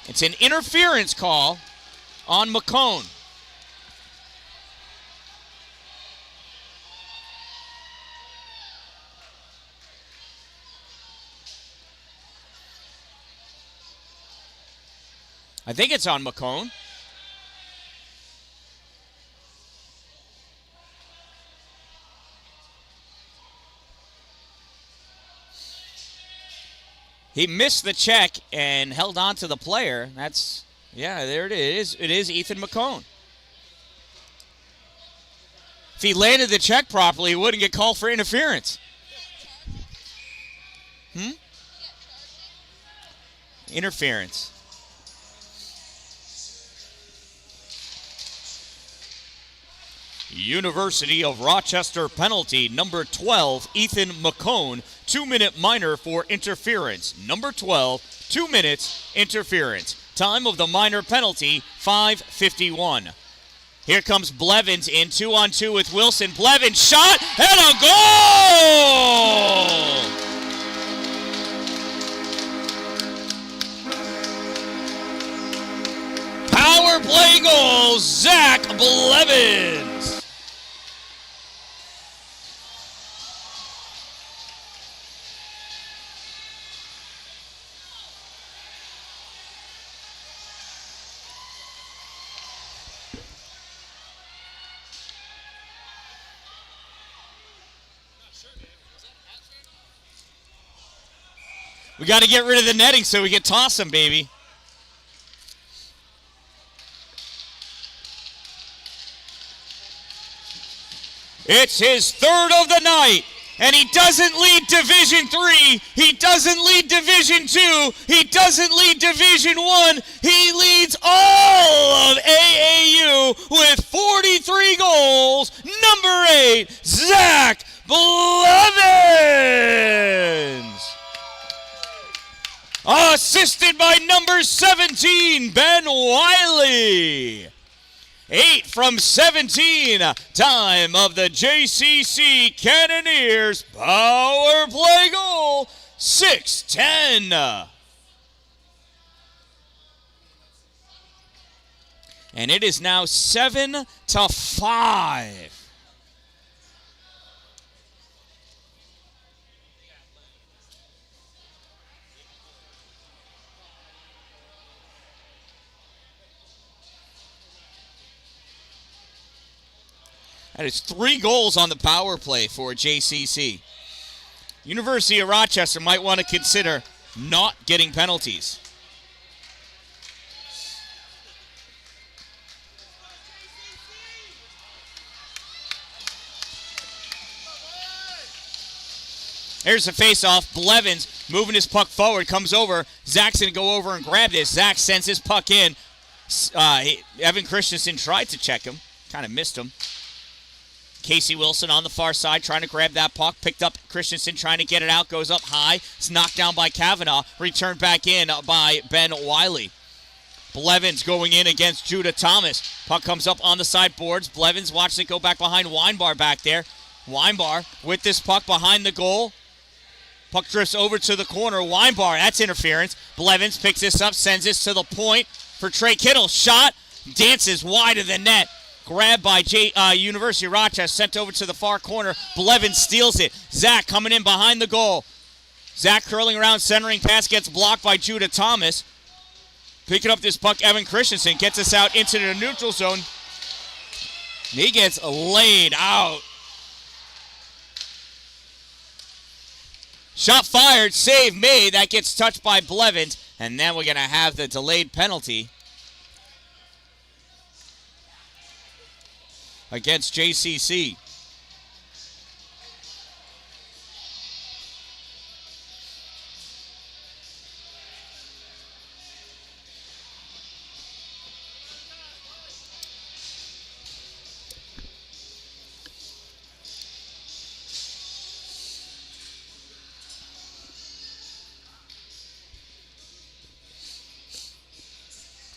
It's an interference call on McCone. I think it's on McCone. He missed the check and held on to the player. There it is. It is Ethan McCone. If he landed the check properly, he wouldn't get called for interference. Interference. University of Rochester penalty, number 12, Ethan McCone, 2-minute minor for interference. Number 12, 2 minutes, interference. Time of the minor penalty, 5:51. Here comes Blevins in 2-on-2 with Wilson. Blevins shot and a goal! Power play goal, Zach Blevins. We got to get rid of the netting so we can toss them, baby. It's his third of the night, and he doesn't lead Division III. He doesn't lead Division II. He doesn't lead Division I. He leads all of AAU with 43 goals. Number 8, Zach Blevins. Assisted by number 17, Ben Wiley. 8 from 17. Time of the JCC Cannoneers power play goal, 6:10. And it is now 7-5. That is 3 goals on the power play for JCC. University of Rochester might want to consider not getting penalties. Here's the face-off. Blevins moving his puck forward, comes over. Zach's going to go over and grab this. Zach sends his puck in. Evan Christensen tried to check him. Kind of missed him. Casey Wilson on the far side trying to grab that puck. Picked up Christensen trying to get it out. Goes up high. It's knocked down by Kavanaugh. Returned back in by Ben Wiley. Blevins going in against Judah Thomas. Puck comes up on the side boards. Blevins watches it go back behind Weinbar back there. Weinbar with this puck behind the goal. Puck drifts over to the corner. Weinbar, that's interference. Blevins picks this up, sends this to the point for Trey Kittle. Shot, dances wide of the net. Grabbed by University of Rochester, sent over to the far corner. Blevins steals it. Zach coming in behind the goal. Zach curling around, centering pass, gets blocked by Judah Thomas. Picking up this puck, Evan Christensen gets us out into the neutral zone. He gets laid out. Shot fired, save made. That gets touched by Blevins. And then we're going to have the delayed penalty against JCC.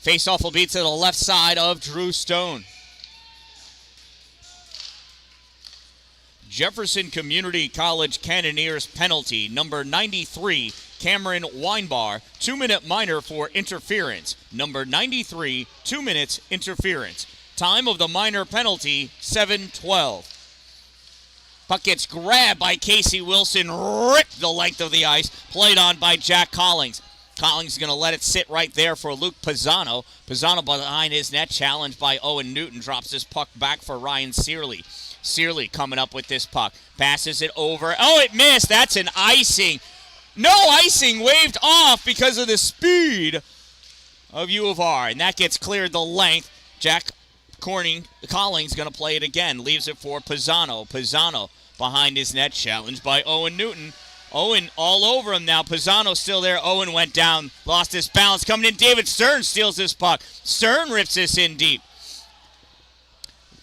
Face-off will be to the left side of Drew Stone. Jefferson Community College Cannoneers penalty, number 93, Cameron Weinbar, 2-minute minor for interference. Number 93, 2 minutes interference. Time of the minor penalty, 7:12. Puck gets grabbed by Casey Wilson, ripped the length of the ice, played on by Jack Collings. Collings is going to let it sit right there for Luke Pisano. Pisano behind his net, challenged by Owen Newton, drops his puck back for Ryan Searley. Searley coming up with this puck. Passes it over. Oh, it missed. That's an icing. No icing, waved off because of the speed of U of R. And that gets cleared the length. Jack Collings going to play it again. Leaves it for Pisano. Pisano behind his net, challenged by Owen Newton. Owen all over him now. Pisano still there. Owen went down, lost his balance. Coming in, David Stern steals this puck. Stern rips this in deep.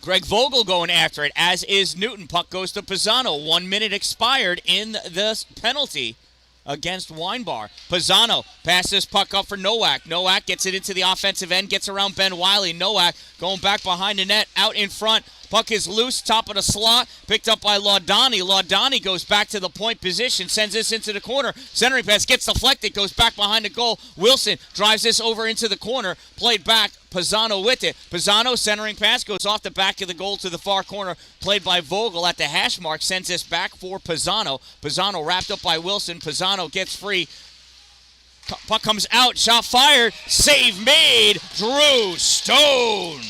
Greg Vogel going after it, as is Newton. Puck goes to Pisano. 1 minute expired in this penalty against Weinbar. Pisano passes this puck up for Nowak. Nowak gets it into the offensive end, gets around Ben Wiley. Nowak going back behind the net, out in front. Puck is loose, top of the slot, picked up by Laudani. Laudani goes back to the point position, sends this into the corner. Centering pass gets deflected, goes back behind the goal. Wilson drives this over into the corner, played back. Pisano with it. Pisano centering pass goes off the back of the goal to the far corner, played by Vogel at the hash mark, sends this back for Pisano. Pisano wrapped up by Wilson. Pisano gets free. Puck comes out, shot fired, save made. Drew Stone.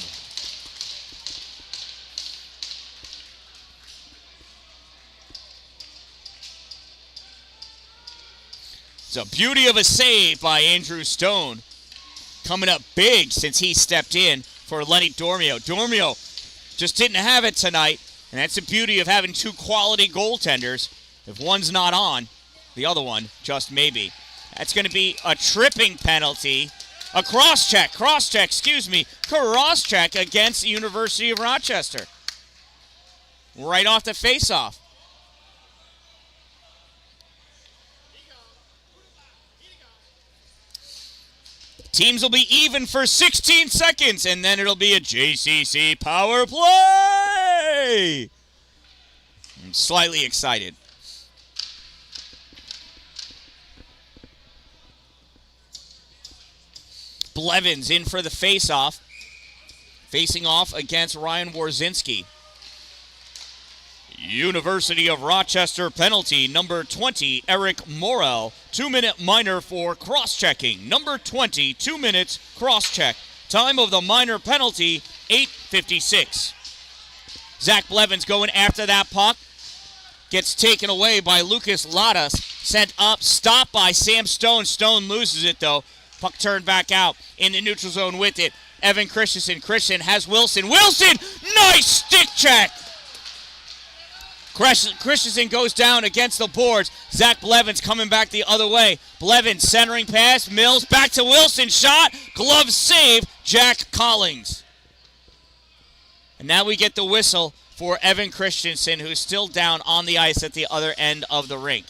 It's a beauty of a save by Andrew Stone. Coming up big since he stepped in for Lenny Dormio. Dormio just didn't have it tonight, and that's the beauty of having two quality goaltenders. If one's not on, the other one just maybe. That's going to be a tripping penalty. A cross-check against the University of Rochester. Right off the face-off. Teams will be even for 16 seconds, and then it'll be a JCC power play. I'm slightly excited. Blevins in for the face-off. Facing off against Ryan Warzinski. University of Rochester penalty, number 20, Eric Morrell. 2-minute minor for cross-checking. Number 20, 2 minutes, cross-check. Time of the minor penalty, 8:56. Zach Blevins going after that puck. Gets taken away by Lucas Ladas. Sent up, stopped by Sam Stone. Stone loses it, though. Puck turned back out in the neutral zone with it. Evan Christensen. Christian has Wilson. Wilson! Nice stick check! Christensen goes down against the boards. Zach Blevins coming back the other way. Blevins centering pass. Mills back to Wilson. Shot. Glove save. Jack Collings. And now we get the whistle for Evan Christensen, who's still down on the ice at the other end of the rink.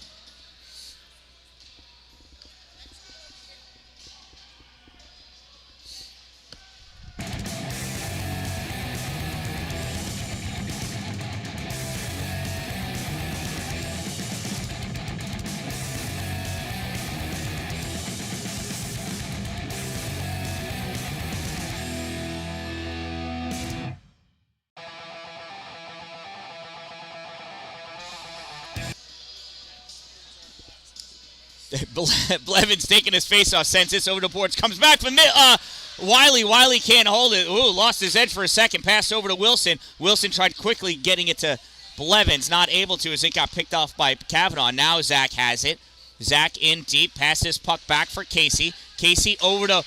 Blevins taking his face off, sends this over the boards, comes back from Wiley. Wiley can't hold it. Ooh, lost his edge for a second, passed over to Wilson. Wilson tried quickly getting it to Blevins, not able to as it got picked off by Kavanaugh. Now Zach has it. Zach in deep, passes puck back for Casey. Casey over to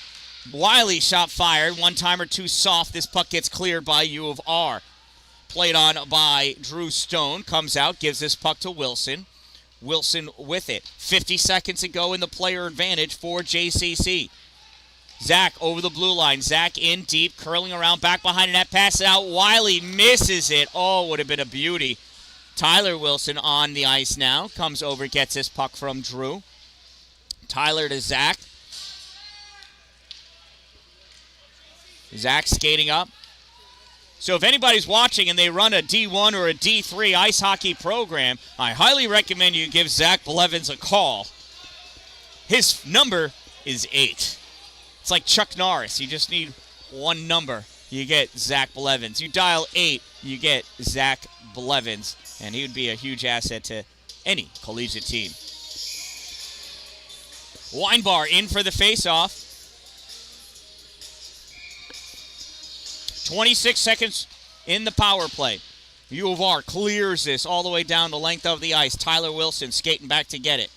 Wiley, shot fired. One timer too soft. This puck gets cleared by U of R. Played on by Drew Stone, comes out, gives this puck to Wilson. Wilson with it. 50 seconds to go in the player advantage for JCC. Zach over the blue line. Zach in deep, curling around, back behind that, pass it out. Wiley misses it. Oh, would have been a beauty. Tyler Wilson on the ice now. Comes over, gets this puck from Drew. Tyler to Zach. Zach skating up. So if anybody's watching and they run a D1 or a D3 ice hockey program, I highly recommend you give Zach Blevins a call. His number is 8. It's like Chuck Norris. You just need one number. You get Zach Blevins. You dial 8, you get Zach Blevins. And he would be a huge asset to any collegiate team. Weinbar in for the faceoff. 26 seconds in the power play. U of R clears this all the way down the length of the ice. Tyler Wilson skating back to get it.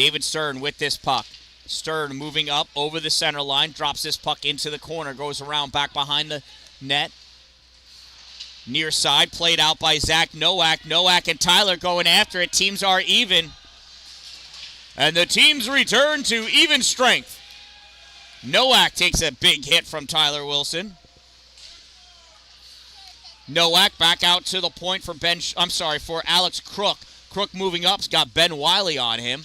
David Stern with this puck. Stern moving up over the center line, drops this puck into the corner, goes around back behind the net. Near side, played out by Zach Nowak. Nowak and Tyler going after it. Teams are even. And the teams return to even strength. Nowak takes a big hit from Tyler Wilson. Nowak back out to the point for for Alex Crook. Crook moving up, has got Ben Wiley on him.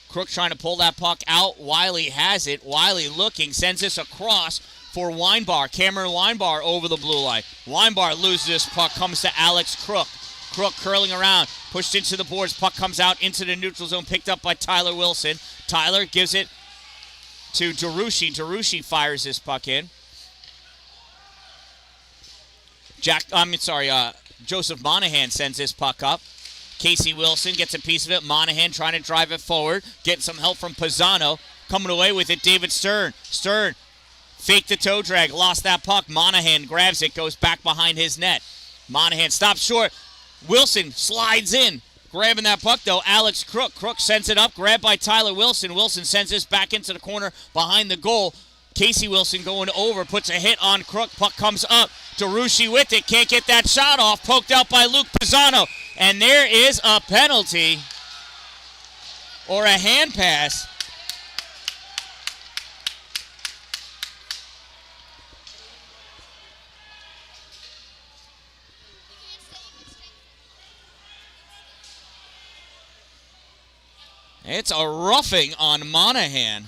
Crook trying to pull that puck out. Wiley has it. Wiley looking, sends this across for Weinbar. Cameron Weinbar over the blue line. Weinbar loses this puck, comes to Alex Crook. Crook curling around, pushed into the boards. Puck comes out into the neutral zone, picked up by Tyler Wilson. Tyler gives it to Darushi. Darushi fires this puck in. Joseph Monahan sends this puck up. Casey Wilson gets a piece of it. Monahan trying to drive it forward. Getting some help from Pisano. Coming away with it, David Stern. Stern faked the toe drag. Lost that puck. Monahan grabs it. Goes back behind his net. Monahan stops short. Wilson slides in. Grabbing that puck, though, Alex Crook. Crook sends it up. Grabbed by Tyler Wilson. Wilson sends this back into the corner behind the goal. Casey Wilson going over. Puts a hit on Crook. Puck comes up. Darushi with it. Can't get that shot off. Poked out by Luke Pisano. And there is a penalty. Or a hand pass. It's a roughing on Monahan.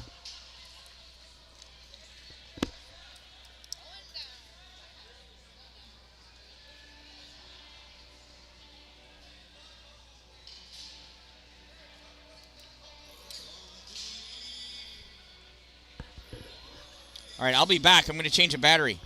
All right, I'll be back. I'm going to change a battery.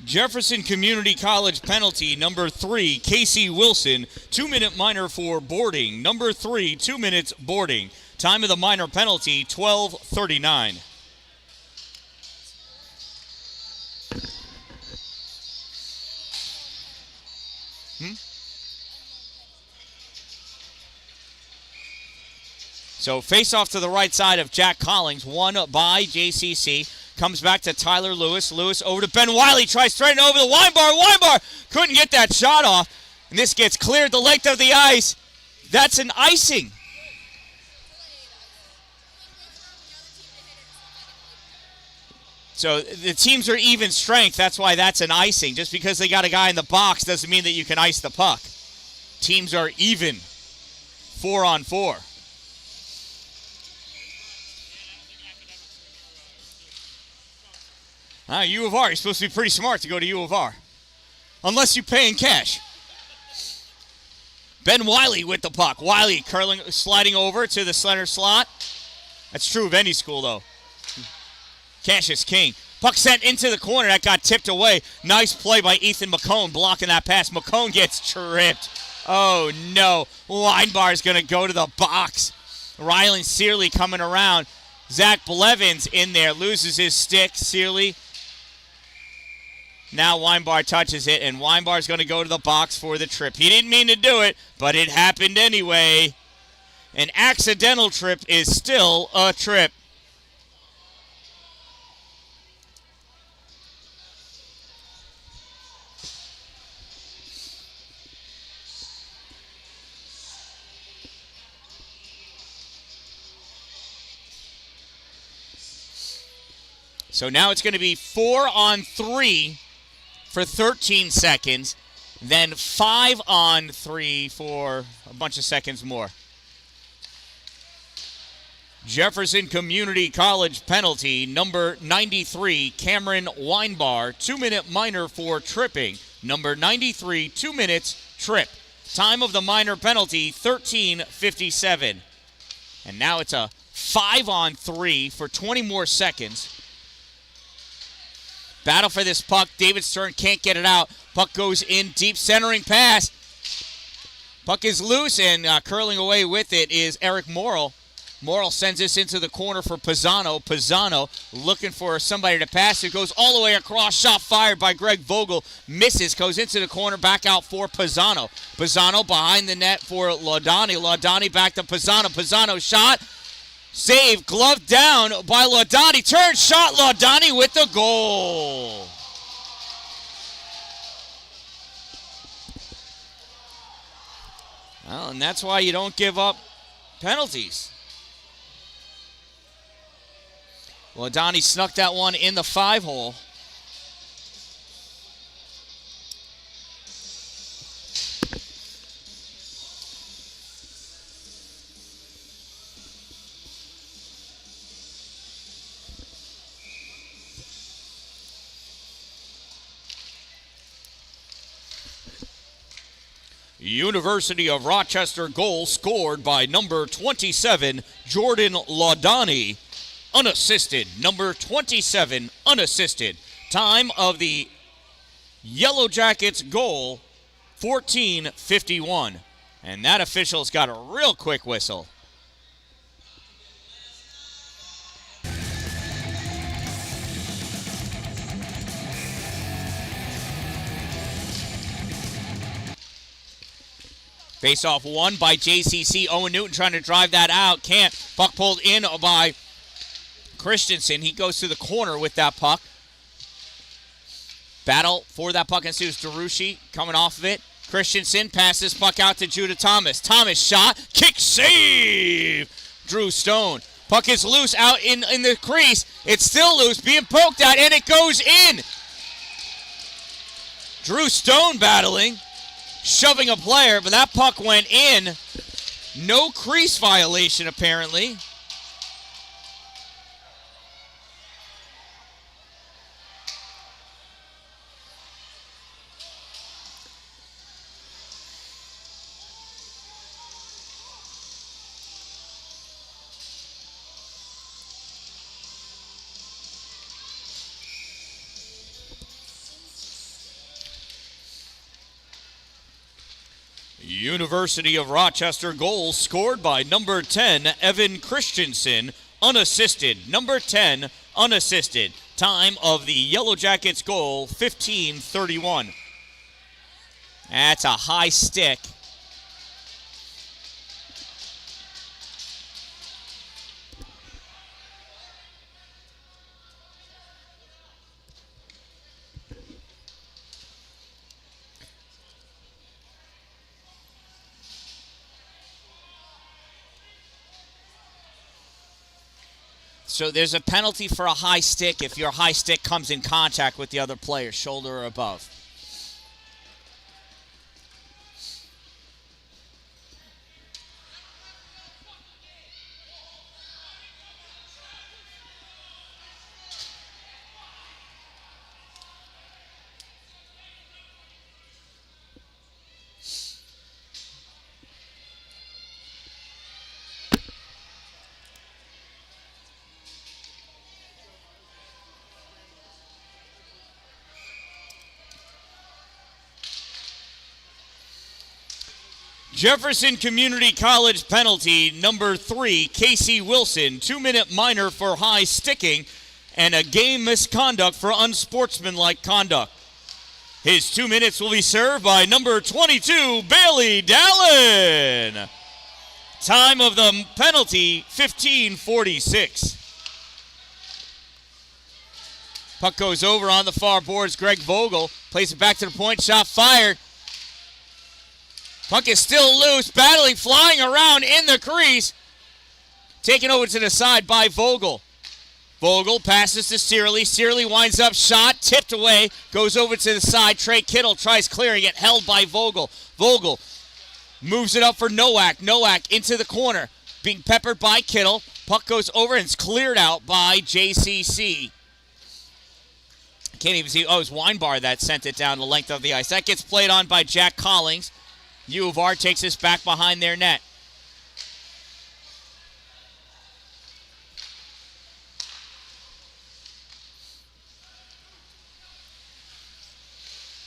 Jefferson Community College penalty, number 3, Casey Wilson, 2-minute minor for boarding. Number 3, 2 minutes boarding. Time of the minor penalty, 12:39. So face off to the right side of Jack Collins, won by JCC. Comes back to Tyler Lewis. Lewis over to Ben Wiley. Tries straight over the wine bar. Wine bar couldn't get that shot off. And this gets cleared the length of the ice. That's an icing. So the teams are even strength. That's why that's an icing. Just because they got a guy in the box doesn't mean that you can ice the puck. Teams are even 4-on-4. U of R, you're supposed to be pretty smart to go to U of R. Unless you pay in cash. Ben Wiley with the puck. Wiley sliding over to the center slot. That's true of any school, though. Cash is king. Puck sent into the corner. That got tipped away. Nice play by Ethan McCone blocking that pass. McCone gets tripped. Oh, no. Linebar's going to go to the box. Rylan Searly coming around. Zach Blevins in there. Loses his stick. Searly. Now Weinbar touches it, and Weinbar's going to go to the box for the trip. He didn't mean to do it, but it happened anyway. An accidental trip is still a trip. So now it's going to be 4-on-3 for 13 seconds, then 5-on-3 for a bunch of seconds more. Jefferson Community College penalty, number 93, Cameron Weinbar, 2-minute minor for tripping. Number 93, 2 minutes, trip. Time of the minor penalty, 13:57. And now it's a 5-on-3 for 20 more seconds. Battle for this puck. David Stern can't get it out. Puck goes in deep, centering pass. Puck is loose, and curling away with it is Eric Morrill. Morrill sends this into the corner for Pisano. Pisano looking for somebody to pass. It goes all the way across. Shot fired by Greg Vogel. Misses. Goes into the corner. Back out for Pisano. Pisano behind the net for Laudani. Laudani back to Pisano. Pisano shot. Save, glove down by Laudani. Turn shot, Laudani with the goal. Well, and that's why you don't give up penalties. Laudani snuck that one in the 5-hole. University of Rochester goal scored by number 27, Jordan Laudani. Unassisted, number 27, unassisted. Time of the Yellowjackets goal, 14:51. And that official's got a real quick whistle. Face-off won by JCC. Owen Newton trying to drive that out. Can't. Puck pulled in by Christensen. He goes to the corner with that puck. Battle for that puck ensues. DeRushi coming off of it. Christensen passes puck out to Judah Thomas. Thomas shot. Kick save. Drew Stone. Puck is loose out in the crease. It's still loose. Being poked at, and it goes in. Drew Stone battling. Shoving a player, but that puck went in. No crease violation, apparently. University of Rochester goal scored by number 10, Evan Christensen, unassisted. Number 10, unassisted. Time of the Yellowjackets goal, 15:31. That's a high stick. So there's a penalty for a high stick if your high stick comes in contact with the other player, shoulder or above. Jefferson Community College penalty number 3, Casey Wilson, 2-minute minor for high sticking and a game misconduct for unsportsmanlike conduct. His 2 minutes will be served by number 22, Bailey Dallin. Time of the penalty, 15:46. Puck goes over on the far boards. Greg Vogel plays it back to the point. Shot fired. Puck is still loose, battling, flying around in the crease. Taken over to the side by Vogel. Vogel passes to Searly. Searly winds up, shot, tipped away, goes over to the side. Trey Kittle tries clearing it, held by Vogel. Vogel moves it up for Nowak. Nowak into the corner, being peppered by Kittle. Puck goes over and it's cleared out by JCC. Can't even see, it's Weinbar that sent it down the length of the ice. That gets played on by Jack Collings. U of R takes this back behind their net.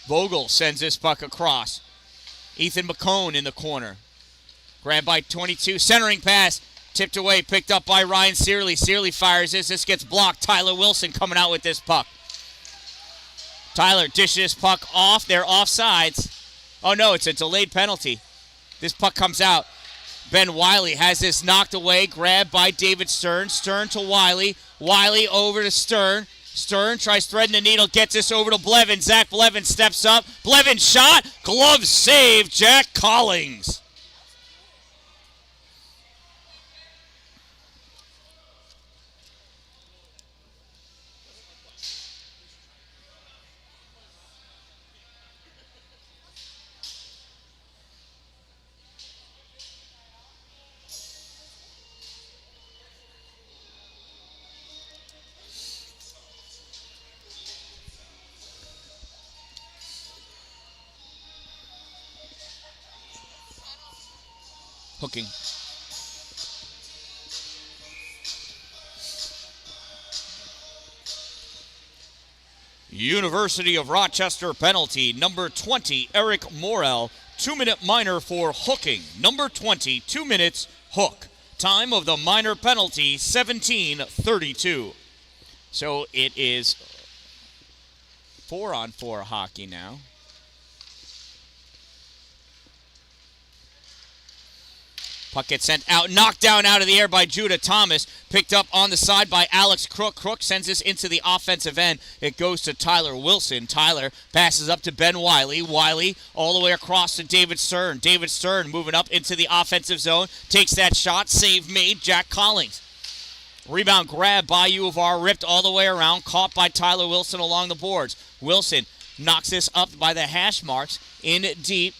Vogel sends this puck across. Ethan McCone in the corner. Grabbed by 22, centering pass, tipped away, picked up by Ryan Searly. Searly fires this. This gets blocked. Tyler Wilson coming out with this puck. Tyler dishes this puck off. They're offsides. Oh, no, it's a delayed penalty. This puck comes out. Ben Wiley has this knocked away, grabbed by David Stern. Stern to Wiley. Wiley over to Stern. Stern tries threading the needle, gets this over to Blevin. Zach Blevin steps up. Blevin shot. Glove save, Jack Collings. Hooking. University of Rochester penalty, number 20, Eric Morrell, 2-minute minor for hooking. Number 20, 2 minutes, hook. Time of the minor penalty, 17:32. So it is 4-on-4 hockey now. Puck gets sent out, knocked down out of the air by Judah Thomas. Picked up on the side by Alex Crook. Crook sends this into the offensive end. It goes to Tyler Wilson. Tyler passes up to Ben Wiley. Wiley all the way across to David Stern. David Stern moving up into the offensive zone. Takes that shot. Save made. Jack Collings. Rebound grab by U of R. Ripped all the way around. Caught by Tyler Wilson along the boards. Wilson knocks this up by the hash marks. In deep.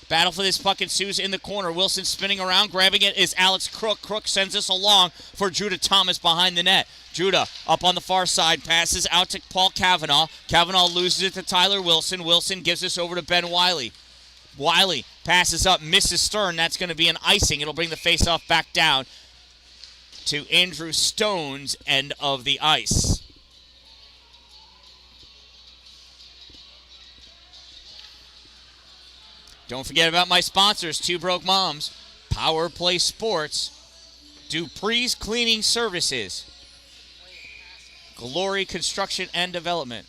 Battle for this puck ensues in the corner. Wilson spinning around. Grabbing it is Alex Crook. Crook sends this along for Judah Thomas behind the net. Judah up on the far side. Passes out to Paul Cavanaugh. Cavanaugh loses it to Tyler Wilson. Wilson gives this over to Ben Wiley. Wiley passes up. Misses Stern. That's going to be an icing. It'll bring the faceoff back down to Andrew Stone's end of the ice. Don't forget about my sponsors, Two Broke Moms, Power Play Sports, Dupree's Cleaning Services, Glory Construction and Development.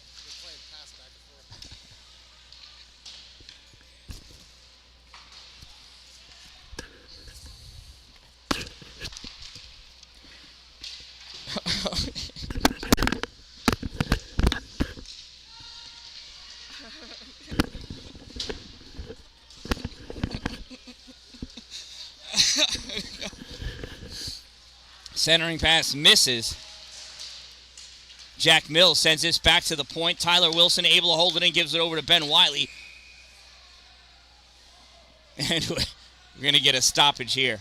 Centering pass misses. Jack Mills sends this back to the point. Tyler Wilson able to hold it and gives it over to Ben Wiley. And we're going to get a stoppage here.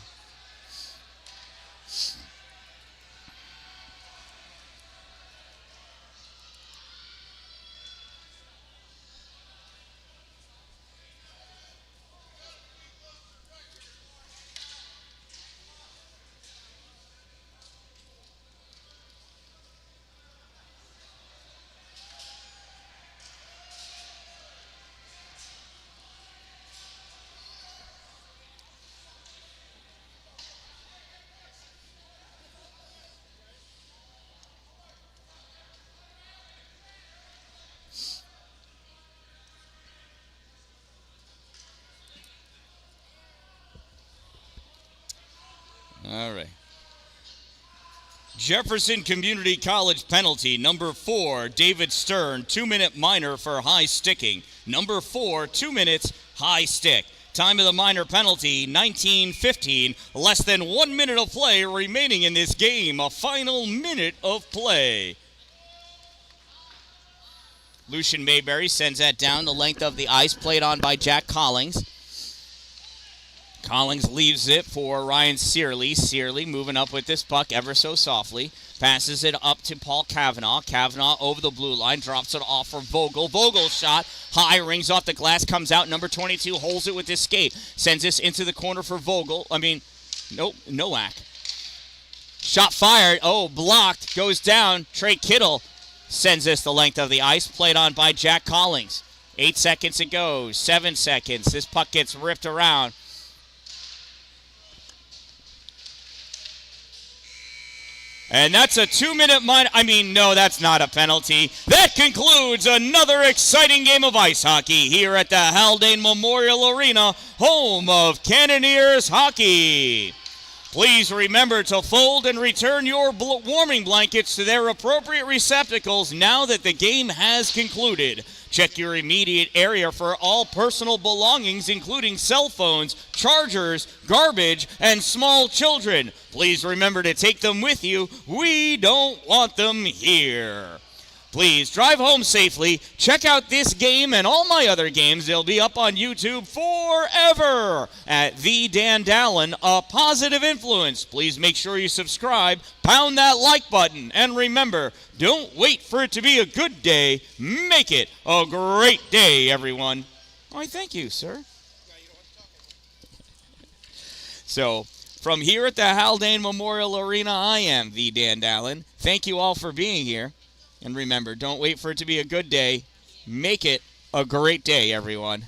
All right. Jefferson Community College penalty, number 4, David Stern, 2-minute minor for high sticking. Number 4, 2 minutes, high stick. Time of the minor penalty, 19:15. Less than 1 minute of play remaining in this game. A final minute of play. Lucian Mayberry sends that down the length of the ice, played on by Jack Collings. Collings leaves it for Ryan Searley. Searley moving up with this puck ever so softly. Passes it up to Paul Cavanaugh. Cavanaugh over the blue line. Drops it off for Vogel. Vogel's shot. High, rings off the glass, comes out. Number 22 holds it with his skate. Sends this into the corner for Vogel. Nowak. Shot fired. Oh, blocked. Goes down. Trey Kittle sends this the length of the ice. Played on by Jack Collings. 8 seconds to go. 7 seconds. This puck gets ripped around. And that's a 2-minute minor. No, that's not a penalty. That concludes another exciting game of ice hockey here at the Haldane Memorial Arena, home of Cannoneers hockey. Please remember to fold and return your warming blankets to their appropriate receptacles now that the game has concluded. Check your immediate area for all personal belongings, including cell phones, chargers, garbage, and small children. Please remember to take them with you. We don't want them here. Please drive home safely. Check out this game and all my other games. They'll be up on YouTube forever at the Dan-Dalin, a positive influence. Please make sure you subscribe, pound that like button, and remember, don't wait for it to be a good day. Make it a great day, everyone. Why, thank you, sir. So, from here at the Haldane Memorial Arena, I am the Dan-Dalin. Thank you all for being here. And remember, don't wait for it to be a good day. Make it a great day, everyone.